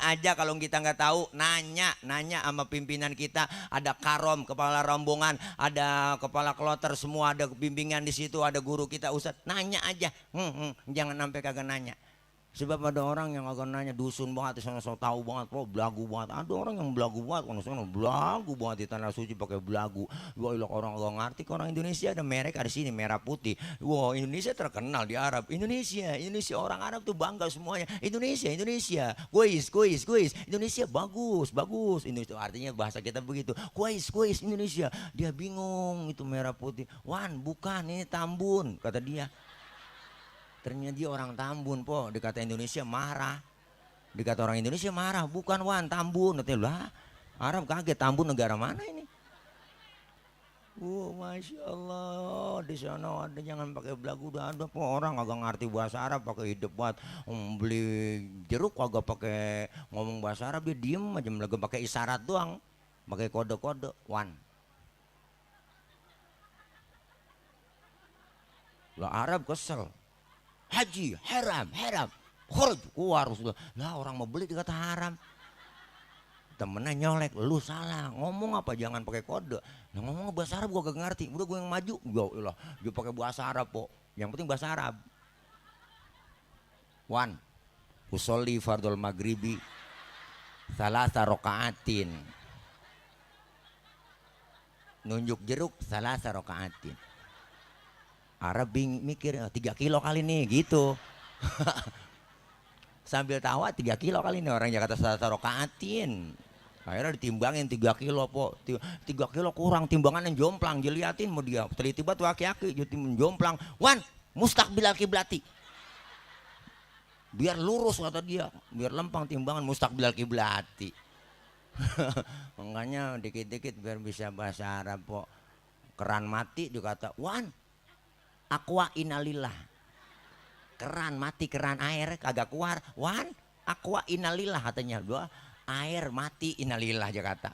aja. Kalau kita nggak tahu nanya sama pimpinan kita. Ada karom kepala rombongan, ada kepala kloter, semua ada bimbingan di situ, ada guru kita ustadz, nanya aja. Jangan sampai kagak nanya. Sebab ada orang yang agak nanya dusun banget, sana so tahu banget, belagu banget. Ada orang yang belagu banget, kalau sana belagu banget di tanah suci pakai belagu. Wah orang agak ngerti. Orang Indonesia ada merek ada sini merah putih. Wah Indonesia terkenal di Arab. Indonesia orang Arab tuh bangga semuanya. Indonesia, kuis. Indonesia bagus. Indonesia artinya bahasa kita begitu. Kuis Indonesia. Dia bingung itu merah putih. Wan bukan ini Tambun kata dia. Ternyata dia orang Tambun po, dikata Indonesia marah. Dikata orang Indonesia marah, bukan Wan Tambun. Nanti lah, Arab kaget Tambun negara mana ini? Masya Allah di sana ada jangan pakai belagu udah ada po orang agak ngerti bahasa Arab pakai hidup buat beli jeruk agak pakai ngomong bahasa Arab dia diem aja lagi pakai isyarat doang, pakai kode-kode Wan. Lah Arab kesel. Haji haram khuruj keluar lah orang mau beli dikata haram. Temennya nyolek lu salah ngomong apa jangan pakai kode. Nah ngomong bahasa Arab gua gak ngerti udah gue yang maju lah dia pakai bahasa Arab po yang penting bahasa Arab. Wan usolli fardul maghribi salasa rokaatin nunjuk jeruk salasa rokaatin. Arab mikir 3 kilo kali nih gitu. Sambil tawa 3 kilo kali nih orang Jakarta salasa rokaatin. Akhirnya ditimbangin 3 kilo po 3 kilo kurang timbangan yang jomplang diliatin mau dia teliti banget aki-aki jadi menjomplang. Wan mustaqbilal kiblati biar lurus kata dia biar lempang timbangan mustaqbilal kiblati. Makanya dikit-dikit biar bisa bahasa Arab po. Keran mati dikata Wan aqua innalillah keran mati keran air kagak keluar Wan aqua innalillah katanya dua air mati innalillah Jakarta.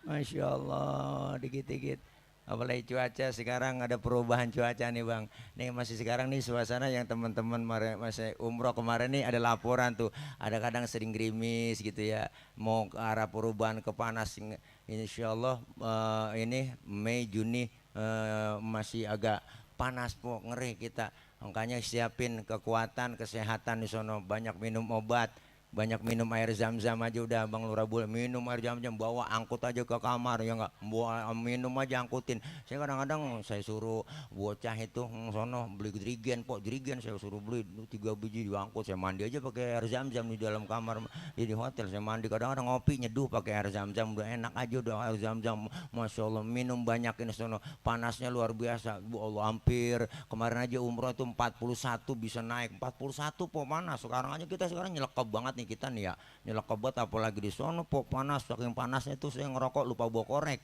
Masya Allah dikit-dikit apalagi cuaca sekarang ada perubahan cuaca nih Bang nih masih sekarang nih suasana yang teman-teman masih umroh kemarin nih ada laporan tuh ada kadang sering gerimis gitu ya mau ke arah perubahan ke panas. Insya Allah ini Mei Juni masih agak panas po ngeri kita makanya siapin kekuatan kesehatan di sono banyak minum obat banyak minum air zam-zam aja udah Bang Lurah boleh minum air zam-zam bawa angkut aja ke kamar ya enggak bawa minum aja angkutin. Saya kadang-kadang saya suruh bocah itu sono beli jerigen saya suruh beli 3 biji diangkut saya mandi aja pakai air zam-zam di dalam kamar di hotel saya mandi kadang-kadang ngopi nyeduh pakai air zam-zam udah enak aja udah air zam-zam. Masya Allah minum banyak ini sono panasnya luar biasa Bu Allah hampir kemarin aja umroh itu 41 bisa naik 41 po panas sekarang aja kita sekarang nyelekap banget nih kita nih ya nyelekap banget apalagi di sono po panas saking panasnya itu saya ngerokok lupa bawa korek.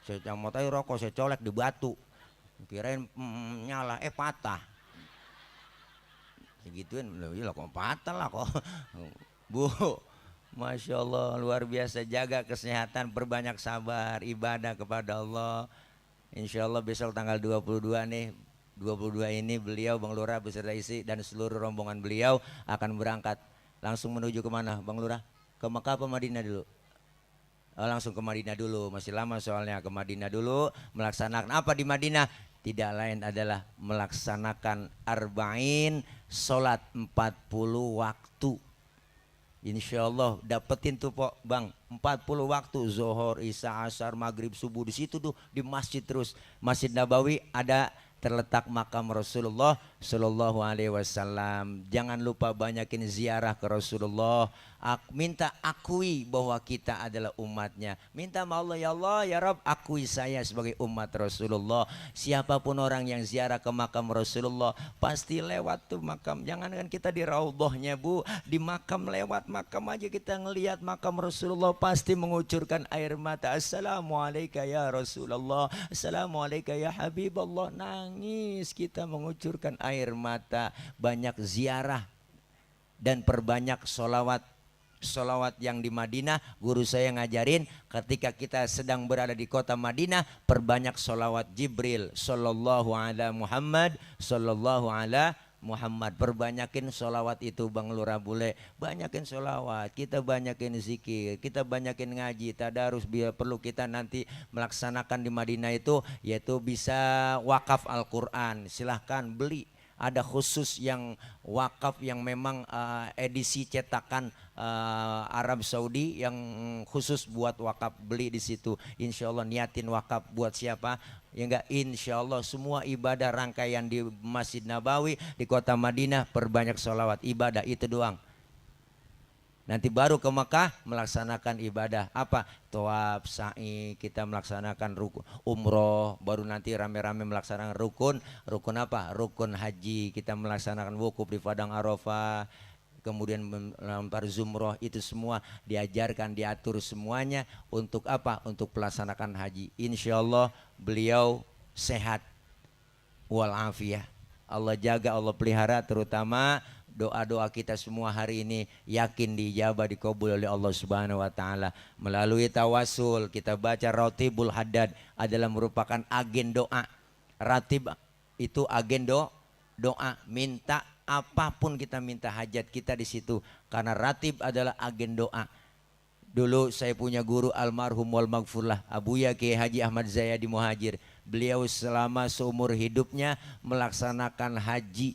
Saya camot aja rokok saya colek di batu kirain nyala patah segituin lah kok patah lah kok. Bu Masya Allah luar biasa jaga kesehatan perbanyak sabar ibadah kepada Allah. Insya Allah besok tanggal 22 nih 22 ini beliau Bang Lurah beserta istri dan seluruh rombongan beliau akan berangkat. Langsung menuju kemana Bang Lurah? Ke Mekah apa Madinah dulu? Oh, langsung ke Madinah dulu, masih lama soalnya. Ke Madinah dulu, melaksanakan apa di Madinah? Tidak lain adalah melaksanakan arba'in, sholat 40 waktu. Insya Allah dapetin tuh Pok Bang 40 waktu, Zohor, Isya, Asar, Maghrib, Subuh. Di situ tuh di masjid terus. Masjid Nabawi ada terletak makam Rasulullah Shallallahu Alaihi Wasallam. Jangan lupa banyakin ziarah ke Rasulullah. Minta akui bahwa kita adalah umatnya. Minta sama Allah, ya Allah ya Rabb, akui saya sebagai umat Rasulullah. Siapapun orang yang ziarah ke makam Rasulullah pasti lewat tuh makam. Jangankan kita di raudhahnya Bu, di makam, lewat makam aja kita ngelihat makam Rasulullah pasti mengucurkan air mata. Assalamualaikum ya Rasulullah, Assalamualaikum ya Habibullah. Nangis kita mengucurkan air mata. Banyak ziarah dan perbanyak sholawat. Sholawat yang di Madinah, guru saya ngajarin ketika kita sedang berada di kota Madinah, perbanyak sholawat Jibril sallallahu ala Muhammad, sallallahu ala Muhammad. Perbanyakin sholawat itu Bang Lurah bule. Banyakin sholawat, kita banyakin zikir, kita banyakin ngaji, tadarus. Biar perlu kita nanti melaksanakan di Madinah itu, yaitu bisa wakaf Al-Quran. Silahkan beli. Ada khusus yang wakaf yang memang edisi cetakan Arab Saudi yang khusus buat wakaf, beli di situ. Insya Allah niatin wakaf buat siapa? Ya enggak, insya Allah semua ibadah rangkaian di Masjid Nabawi di kota Madinah, perbanyak sholawat, ibadah itu doang. Nanti baru ke Mekah melaksanakan ibadah apa? Tawaf, sa'i, kita melaksanakan rukun umroh, baru nanti rame-rame melaksanakan rukun apa? Rukun haji. Kita melaksanakan wukuf di Padang Arafah, kemudian melempar zumroh. Itu semua diajarkan, diatur semuanya untuk apa? Untuk melaksanakan haji. Insya Allah beliau sehat walafiat. Allah jaga, Allah pelihara, terutama doa-doa kita semua hari ini yakin dijabah, dikabul oleh Allah Subhanahu wa taala. Melalui tawasul kita baca Ratibul Haddad adalah merupakan agen doa. Ratib itu agen doa, minta apapun kita minta hajat kita di situ karena ratib adalah agen doa. Dulu saya punya guru almarhum wal maghfurlah Abuya Kiai Haji Ahmad Zayadi Muhajir. Beliau selama seumur hidupnya melaksanakan haji,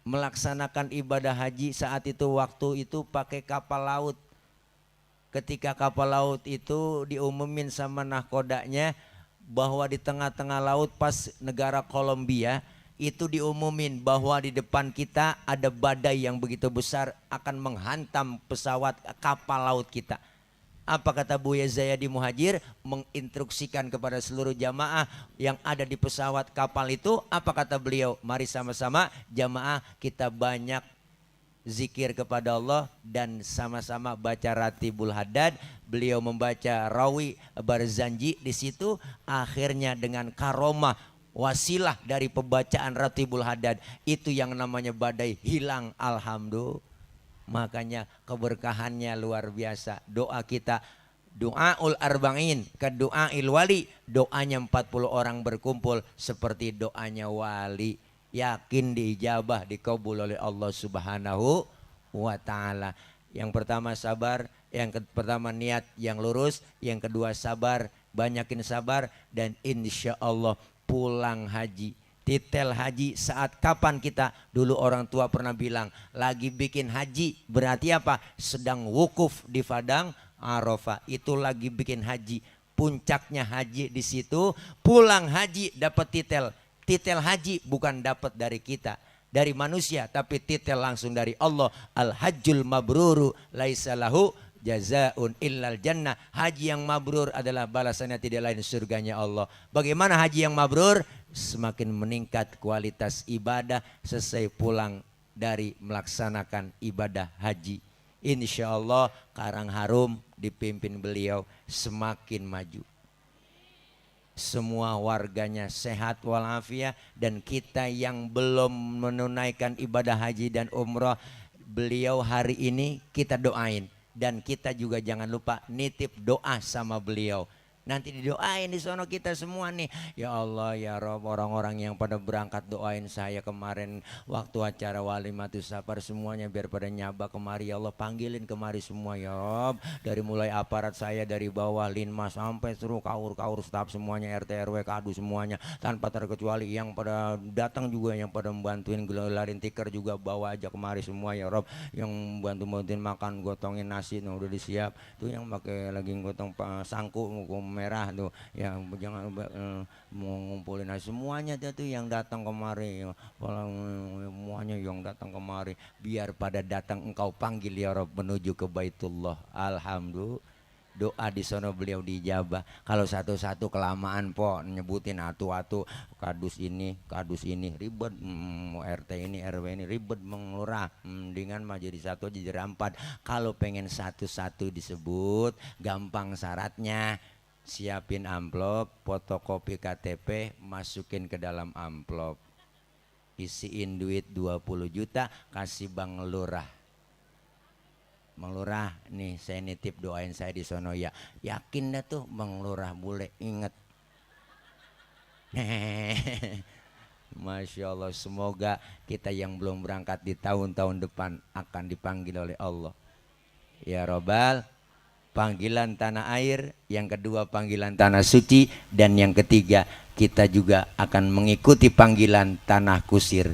melaksanakan ibadah haji. Saat itu waktu itu pakai kapal laut. Ketika kapal laut itu diumumin sama nahkodanya bahwa di tengah-tengah laut pas negara Kolombia itu diumumin bahwa di depan kita ada badai yang begitu besar akan menghantam pesawat kapal laut kita. Apa kata Buya Zayadi Muhajir? Menginstruksikan kepada seluruh jamaah yang ada di pesawat kapal itu. Apa kata beliau? Mari sama-sama jamaah kita banyak zikir kepada Allah dan sama-sama baca Ratibul Haddad. Beliau membaca Rawi Barzanji di situ. Akhirnya dengan karomah wasilah dari pembacaan Ratibul Haddad itu yang namanya badai hilang, alhamdulillah. Makanya keberkahannya luar biasa. Doa kita doaul arba'in ke doail wali, doanya 40 orang berkumpul seperti doanya wali. Yakin diijabah, dikabul oleh Allah Subhanahu wa taala. Yang pertama sabar, yang pertama niat yang lurus, yang kedua sabar, banyakin sabar, dan insya Allah pulang haji. Titel haji saat kapan kita? Dulu orang tua pernah bilang lagi bikin haji, berarti apa? Sedang wukuf di Padang Arafah, itu lagi bikin haji. Puncaknya haji di situ, pulang haji dapat titel. Titel haji bukan dapat dari kita, dari manusia, tapi titel langsung dari Allah. Al-hajjul mabruru laisa lahu jazaun illal jannah. Haji yang mabrur adalah balasannya tidak lain surganya Allah. Bagaimana haji yang mabrur? Semakin meningkat kualitas ibadah selesai pulang dari melaksanakan ibadah haji. Insya Allah Karang Harum dipimpin beliau semakin maju. Semua warganya sehat walafiat, dan kita yang belum menunaikan ibadah haji dan umrah, beliau hari ini kita doain. Dan kita juga jangan lupa nitip doa sama beliau. Nanti didoain di sono kita semua nih. Ya Allah ya Rob, orang-orang yang pada berangkat doain saya kemarin waktu acara Walimatus Safar semuanya biar pada nyaba kemari. Ya Allah panggilin kemari semua ya Rob. Dari mulai aparat saya dari bawah linmas sampai seluruh kaur-kaur staf semuanya, RT RW kadu semuanya tanpa terkecuali, yang pada datang juga yang pada membantuin gelarin tikar juga bawa aja kemari semua ya Rob. Yang bantu-bantuin makan gotongin nasi udah disiap. Tuh yang pakai lagi gotong sangku merah tuh yang jangan mau ngumpulin semuanya tuh yang datang kemari, semuanya yang datang kemari biar pada datang engkau panggil ya Rob menuju ke Baitullah. Alhamdulillah doa di sono beliau dijabah. Kalau satu-satu kelamaan po nyebutin atu-atu kadus ini ribet, RT ini RW ini ribet, mengelurah dengan mah jadi satu aja jadi empat. Kalau pengen satu-satu disebut gampang syaratnya, siapin amplop, fotokopi KTP, masukin ke dalam amplop, isiin duit 20 juta, kasih Bang Lurah. Bang Lurah nih saya nitip doain saya di sono ya. Yakin dah tuh Bang Lurah boleh inget. Masya Allah, semoga kita yang belum berangkat di tahun-tahun depan akan dipanggil oleh Allah. Ya Robbal, panggilan tanah air, yang kedua panggilan tanah suci, dan yang ketiga kita juga akan mengikuti panggilan tanah kusir.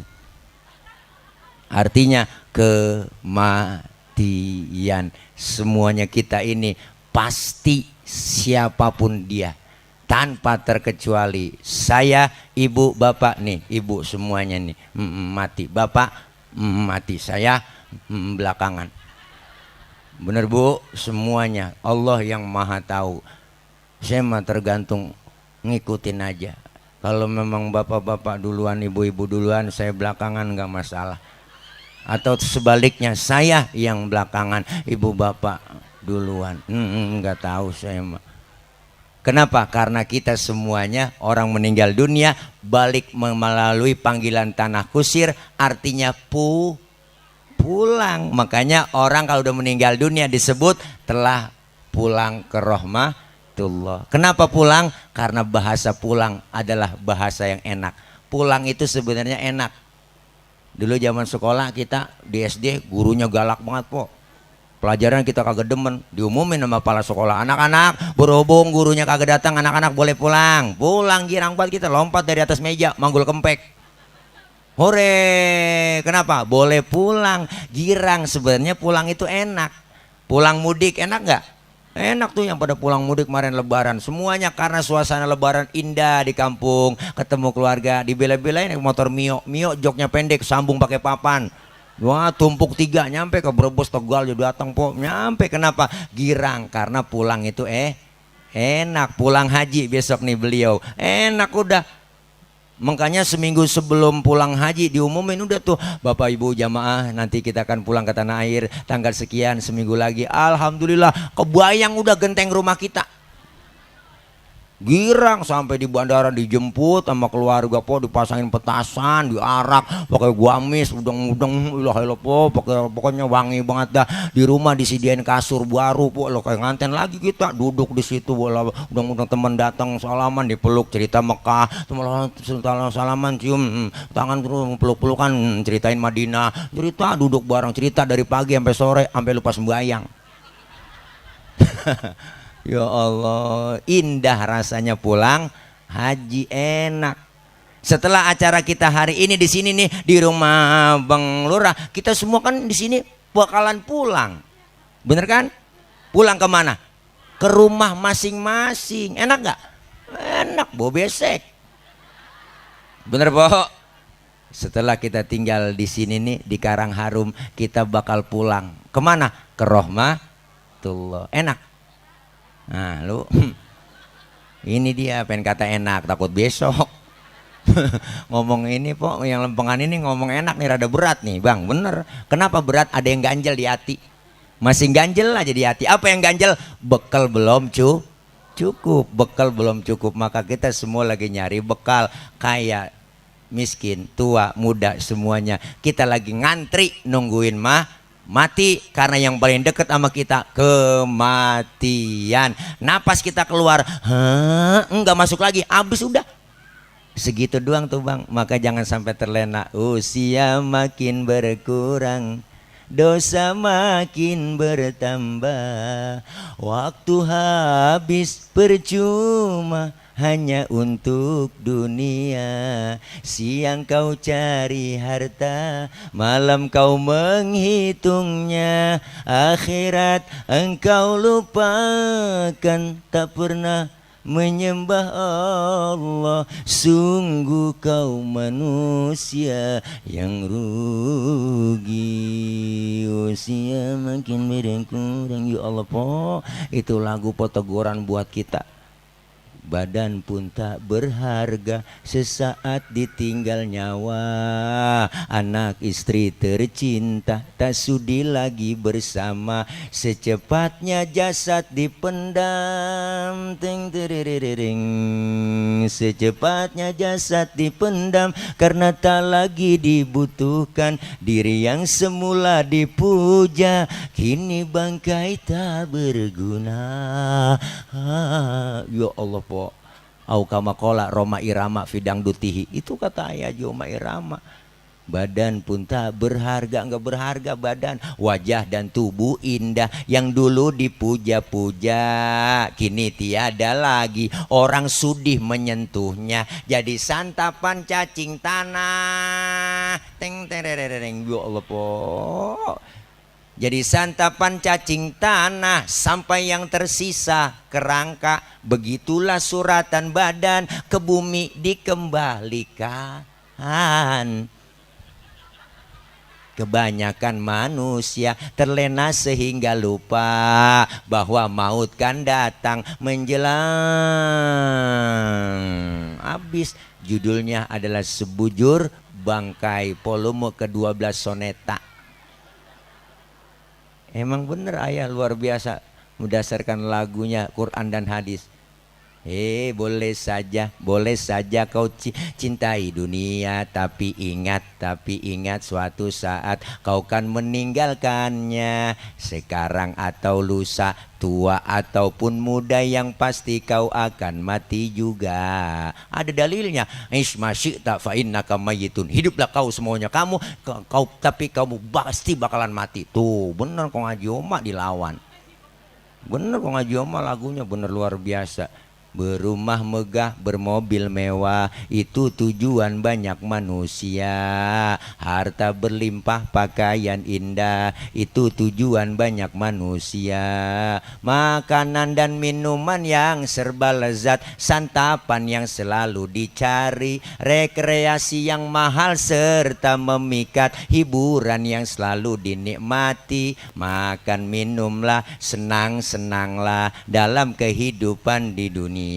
Artinya kematian. Semuanya kita ini pasti siapapun dia tanpa terkecuali. Saya, ibu, bapak nih, ibu semuanya nih mati, bapak mati, saya belakangan. Bener Bu, semuanya Allah yang maha tahu. Saya mah tergantung ngikutin aja. Kalau memang bapak-bapak duluan, ibu-ibu duluan, saya belakangan nggak masalah. Atau sebaliknya saya yang belakangan, ibu bapak duluan, nggak tahu saya mah. Kenapa? Karena kita semuanya orang meninggal dunia balik melalui panggilan tanah kusir, artinya pulang. Makanya orang kalau udah meninggal dunia disebut telah pulang ke rahmatullah. Kenapa pulang? Karena bahasa pulang adalah bahasa yang enak. Pulang itu sebenarnya enak. Dulu zaman sekolah kita di SD gurunya galak banget po. Pelajaran kita kagak demen, diumumin sama kepala sekolah, anak-anak berhubung gurunya kagak datang, anak-anak boleh pulang. Pulang girang banget kita, lompat dari atas meja manggul kempek. Hore, kenapa? Boleh pulang, girang. Sebenarnya pulang itu enak. Pulang mudik enak nggak? Enak tuh yang pada pulang mudik kemarin lebaran. Semuanya karena suasana lebaran indah di kampung. Ketemu keluarga, dibela-belain motor Mio. Mio joknya pendek, sambung pakai papan. Wah tumpuk 3 nyampe ke Brebes Tegal juga datang po. Nyampe kenapa? Girang karena pulang itu enak. Pulang haji besok nih beliau. Enak udah. Makanya seminggu sebelum pulang haji diumumin udah tuh, Bapak Ibu jamaah nanti kita akan pulang ke tanah air tanggal sekian, seminggu lagi. Alhamdulillah kebayang udah genteng rumah kita. Girang sampai di bandara dijemput sama keluarga po, dipasangin petasan, diarak, pakai guamis, udang-udang, po, pokoknya wangi banget dah. Di rumah disediain kasur baru po, lo kayak nganten lagi kita duduk di situ, udang-udang teman datang salaman, dipeluk cerita Mekah, salaman cium tangan terus peluk-pelukan, ceritain Madinah, cerita duduk bareng, cerita dari pagi sampai sore sampai lupa sembahyang. Ya Allah, indah rasanya pulang haji, enak. Setelah acara kita hari ini di sini nih di rumah Bang Lurah, kita semua kan di sini bakalan pulang, bener kan? Pulang kemana? Ke rumah masing-masing. Enak nggak? Enak, bawa besek. Bener po? Setelah kita tinggal di sini nih di Karang Harum, kita bakal pulang kemana? Ke rahmatullah. Enak. Nah lu ini dia pengen kata enak takut besok ngomong ini po, yang lempengan ini ngomong enak nih rada berat nih Bang. Bener, kenapa berat? Ada yang ganjel di hati, masih ganjel aja di hati. Apa yang ganjel? Bekal belum cukup, bekal belum cukup. Maka kita semua lagi nyari bekal, kaya miskin tua muda semuanya kita lagi ngantri nungguin Mati karena yang paling dekat sama kita kematian. Napas kita keluar, enggak masuk lagi, habis udah. Segitu doang tuh bang. Maka jangan sampai terlena. Usia makin berkurang, dosa makin bertambah, waktu habis percuma hanya untuk dunia. Siang kau cari harta, malam kau menghitungnya. Akhirat engkau lupakan, tak pernah menyembah Allah. Sungguh kau manusia yang rugi. Usia makin berkurang. Ya Allah po, itu lagu potogoran buat kita. Badan pun tak berharga, sesaat ditinggal nyawa. Anak istri tercinta tak sudi lagi bersama. Secepatnya jasad dipendam. Ting teriring. Secepatnya jasad dipendam, karena tak lagi dibutuhkan. Diri yang semula dipuja, kini bangkai tak berguna. Ya Allah po, au kama kola Roma Irama fidang dutihi, itu kata ayah Roma Irama. Badan pun tak berharga, enggak berharga badan. Wajah dan tubuh indah yang dulu dipuja-puja, kini tiada lagi orang sudih menyentuhnya. Jadi santapan cacing tanah. Teng terereng. Ya Allah po, jadi santapan cacing tanah sampai yang tersisa kerangka. Begitulah suratan badan ke bumi dikembalikan. Kebanyakan manusia terlena sehingga lupa bahwa maut kan datang menjelang. Habis judulnya adalah Sebujur Bangkai, volume ke-12 soneta. Emang bener ayah luar biasa berdasarkan lagunya Quran dan hadis. Boleh saja kau cintai dunia, tapi ingat suatu saat kau kan meninggalkannya. Sekarang atau lusa, tua ataupun muda, yang pasti kau akan mati juga. Ada dalilnya. Ismasyita fa innaka mayyitun. Hiduplah kau semuanya kamu, tapi kamu pasti bakalan mati. Tuh bener kok Ngaji Oma dilawan. Bener kok Ngaji Oma lagunya bener luar biasa. Berumah megah, bermobil mewah, itu tujuan banyak manusia. Harta berlimpah, pakaian indah, itu tujuan banyak manusia. Makanan dan minuman yang serba lezat, santapan yang selalu dicari, rekreasi yang mahal serta memikat, hiburan yang selalu dinikmati. Makan minumlah, senang-senanglah dalam kehidupan di dunia.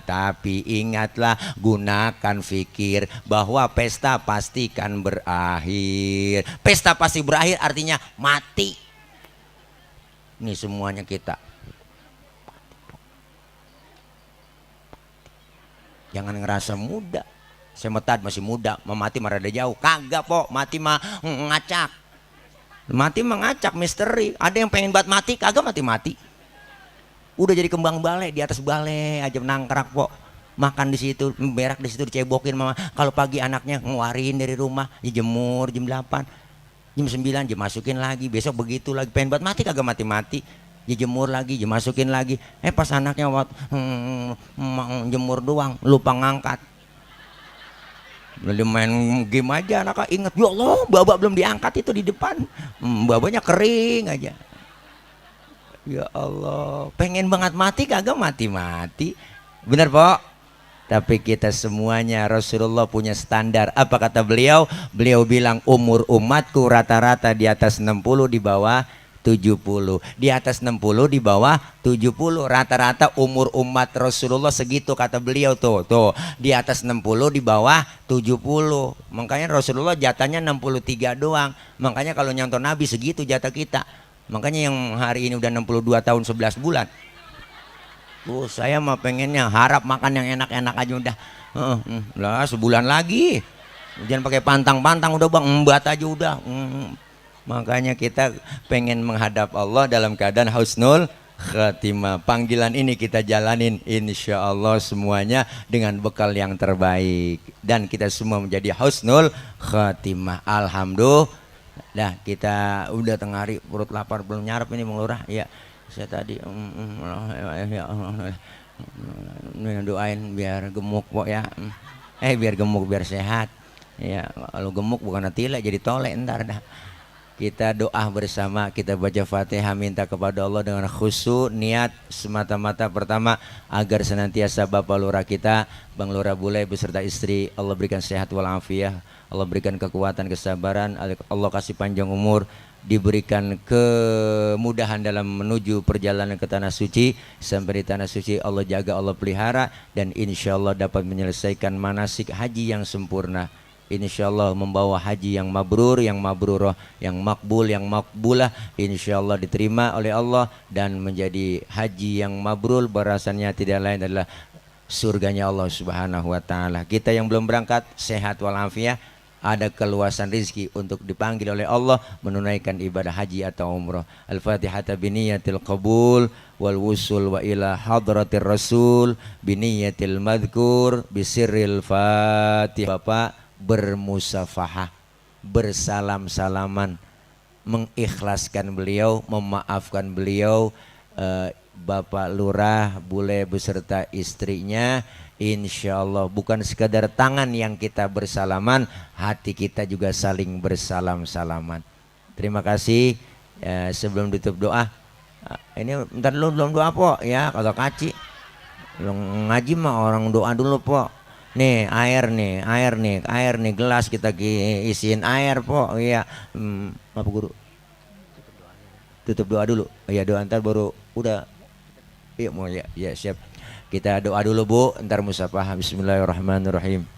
Tapi ingatlah, gunakan fikir bahwa pesta pasti kan berakhir. Pesta pasti berakhir artinya mati. Ini semuanya kita. Jangan ngerasa muda. Saya masih muda, mati marah ada jauh. Kagak po, mati mah ngacak. Mati mah ngacak, misteri. Ada yang pengen banget mati, kagak mati-mati. Udah jadi kembang balai, di atas balai aja nangkrak po. Makan di situ, berak di situ, dicebokin mama. Kalau pagi anaknya ngeluarin dari rumah, dijemur jam 8, jam 9 dimasukin lagi. Besok begitu lagi, pengen buat mati kagak mati-mati. Dijemur lagi, dimasukin lagi. Pas anaknya jemur doang, lupa ngangkat. Lalu main game aja, anaknya inget, ya Allah, babak belum diangkat itu di depan. Babanya kering aja. Ya Allah, pengen banget mati kagak mati-mati. Benar po? Tapi kita semuanya, Rasulullah punya standar. Apa kata beliau? Beliau bilang umur umatku rata-rata di atas 60, di bawah 70. Di atas 60, di bawah 70. Rata-rata umur umat Rasulullah segitu kata beliau tuh. Di atas 60, di bawah 70. Makanya Rasulullah jatahnya 63 doang. Makanya kalau nyonton Nabi segitu jatah kita. Makanya yang hari ini udah 62 tahun 11 bulan. Saya mah pengennya harap makan yang enak-enak aja udah. Lah sebulan lagi. Jangan pakai pantang-pantang udah bang, embat aja udah. Makanya kita pengen menghadap Allah dalam keadaan husnul khatimah. Panggilan ini kita jalanin insya Allah semuanya dengan bekal yang terbaik. Dan kita semua menjadi husnul khatimah. Alhamdulillah. Dah kita udah tengah hari, perut lapar belum nyarap ini Bang Lurah. Ya saya tadi ya Allah doain biar gemuk Pok ya. Biar gemuk biar sehat. Ya kalau gemuk bukan tila jadi tolek ntar dah. Kita doa bersama, kita baca Fatihah, minta kepada Allah dengan khusyuk, niat semata-mata pertama agar senantiasa Bapak Lurah kita, Bang Lurah Bule beserta istri, Allah berikan sehat walafiat, Allah berikan kekuatan, kesabaran, Allah kasih panjang umur, diberikan kemudahan dalam menuju perjalanan ke tanah suci. Sampai di tanah suci Allah jaga, Allah pelihara, dan insya Allah dapat menyelesaikan manasik haji yang sempurna. Insya Allah membawa haji yang mabrur, yang mabruroh, yang makbul, yang makbulah, insya Allah diterima oleh Allah dan menjadi haji yang mabrur, barasannya tidak lain adalah surganya Allah Subhanahu wa Ta'ala. Kita yang belum berangkat sehat walafiat, ada keluasan rizki untuk dipanggil oleh Allah menunaikan ibadah haji atau umrah. Al-Fatihata biniyatil qabul wal wusul wa ila hadratir rasul biniyatil madhkur bisirril fatihah. Bapak bermusafahah, bersalam-salaman, mengikhlaskan beliau, memaafkan beliau, Bapak Lurah Bule beserta istrinya. Insya Allah bukan sekadar tangan yang kita bersalaman, hati kita juga saling bersalam-salaman. Terima kasih. Sebelum ditutup doa, ini bentar dulu belum doa Pok ya, kata kaci belum ngaji mah orang doa dulu Pok. Nih air nih gelas kita isiin air Pok. Iya apa guru tutup doa dulu ya, doa ntar baru udah yuk mau ya siap. Kita doa dulu Bu, ntar musafah. Bismillahirrahmanirrahim.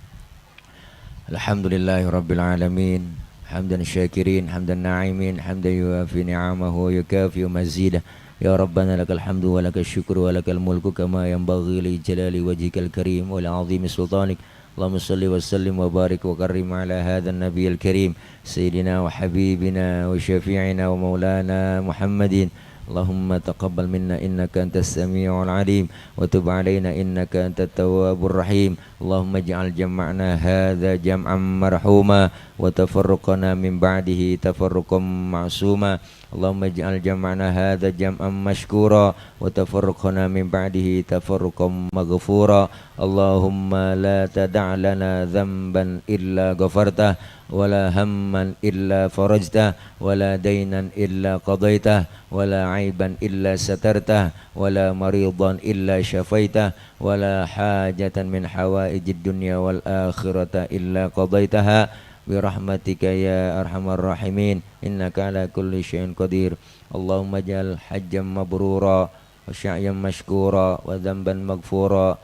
Alhamdulillahirabbil alamin, hamdan syakirin, hamdan na'imin, hamdan yuafi ni'amahu wa yukafi mazidah. Ya Rabbana lakal hamdu wa lakal syukru wa lakal mulku kama yanbaghi li jalali wajhikal karim wa li 'azimi sultanik. Allahumma salli wa sallim wa barik wa karrim ala hadzal nabiyil karim sayyidina wa habibina wa syafi'ina wa maulana Muhammadin. Allahumma taqabbal minna innaka antas sami'ul alim wa tub 'alaina innaka antat tawwabur rahim. Allahumma ij'al jam'ana hadza jam'an marhuma wa tafarruqana min ba'dihi tafarruqan ma'suma. Allahumma ij'al jam'ana hadza jam'an mashkura wa tafarruqana min ba'dihi tafarruqan maghfura. Allahumma la tada' lana dhanban illa ghafartah wala hamman illa farajtah wala daynan illa qadaitah wala aiban illa satartah wala maridan illa syafaitah wala hajatan min hawaijid dunya wal akhirata illa qadaitaha birahmatika ya arhamar rahimin innaka ala kulli syai'in qadir. Allahumma ja'al hajjan mabrura wa sya'yan mashkura wa dhanban maghfura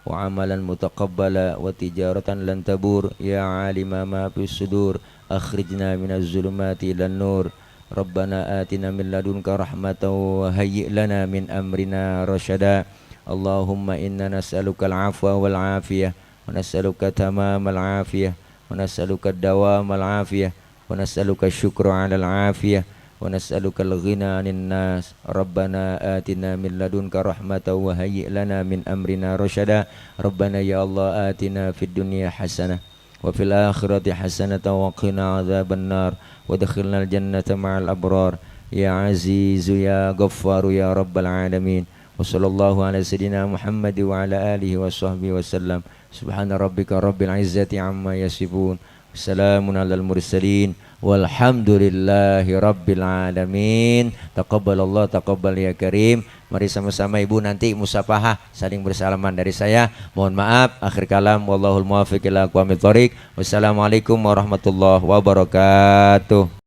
wa amalan mutaqabbala wa tijaratan lan tabur ya alima ma fis sudur akhrijna minaz zulumati ilan nur. Rabbana atina min ladunka rahmatan wa hayyi' lana min amrina rasyada. Allahumma inna nas'aluka al-'afwa wal 'afiyah wa nas'aluka tamamal 'afiyah wa nas'aluka dawamal 'afiyah wa nas'aluka syukra 'alal 'afiyah wa nas'aluka al-ghina 'anil nas. Rabbana atina min ladunka rahmatan wa hayyi' lana min amrina rasyada. Rabbana ya Allah atina fid dunya hasanah wa fil akhirati hasanatan wa qina 'adzaban nar wa adkhilnal jannata ma'al abrar ya azizu ya ghaffaru ya rabbal alamin. Wa sallallahu ala sayyidina Muhammad wa ala alihi wa sahbihi wasallam. Subhana rabbika rabbil izzati amma yasifun, salamun alal mursalin walhamdulillahi rabbil alamin. Taqabbalallah taqabbal ya karim. Mari sama-sama Ibu nanti musafahah saling bersalaman dari saya. Mohon maaf akhir kalam, wallahul muwaffiq ila aqwamit thoriq. Wassalamualaikum warahmatullahi wabarakatuh.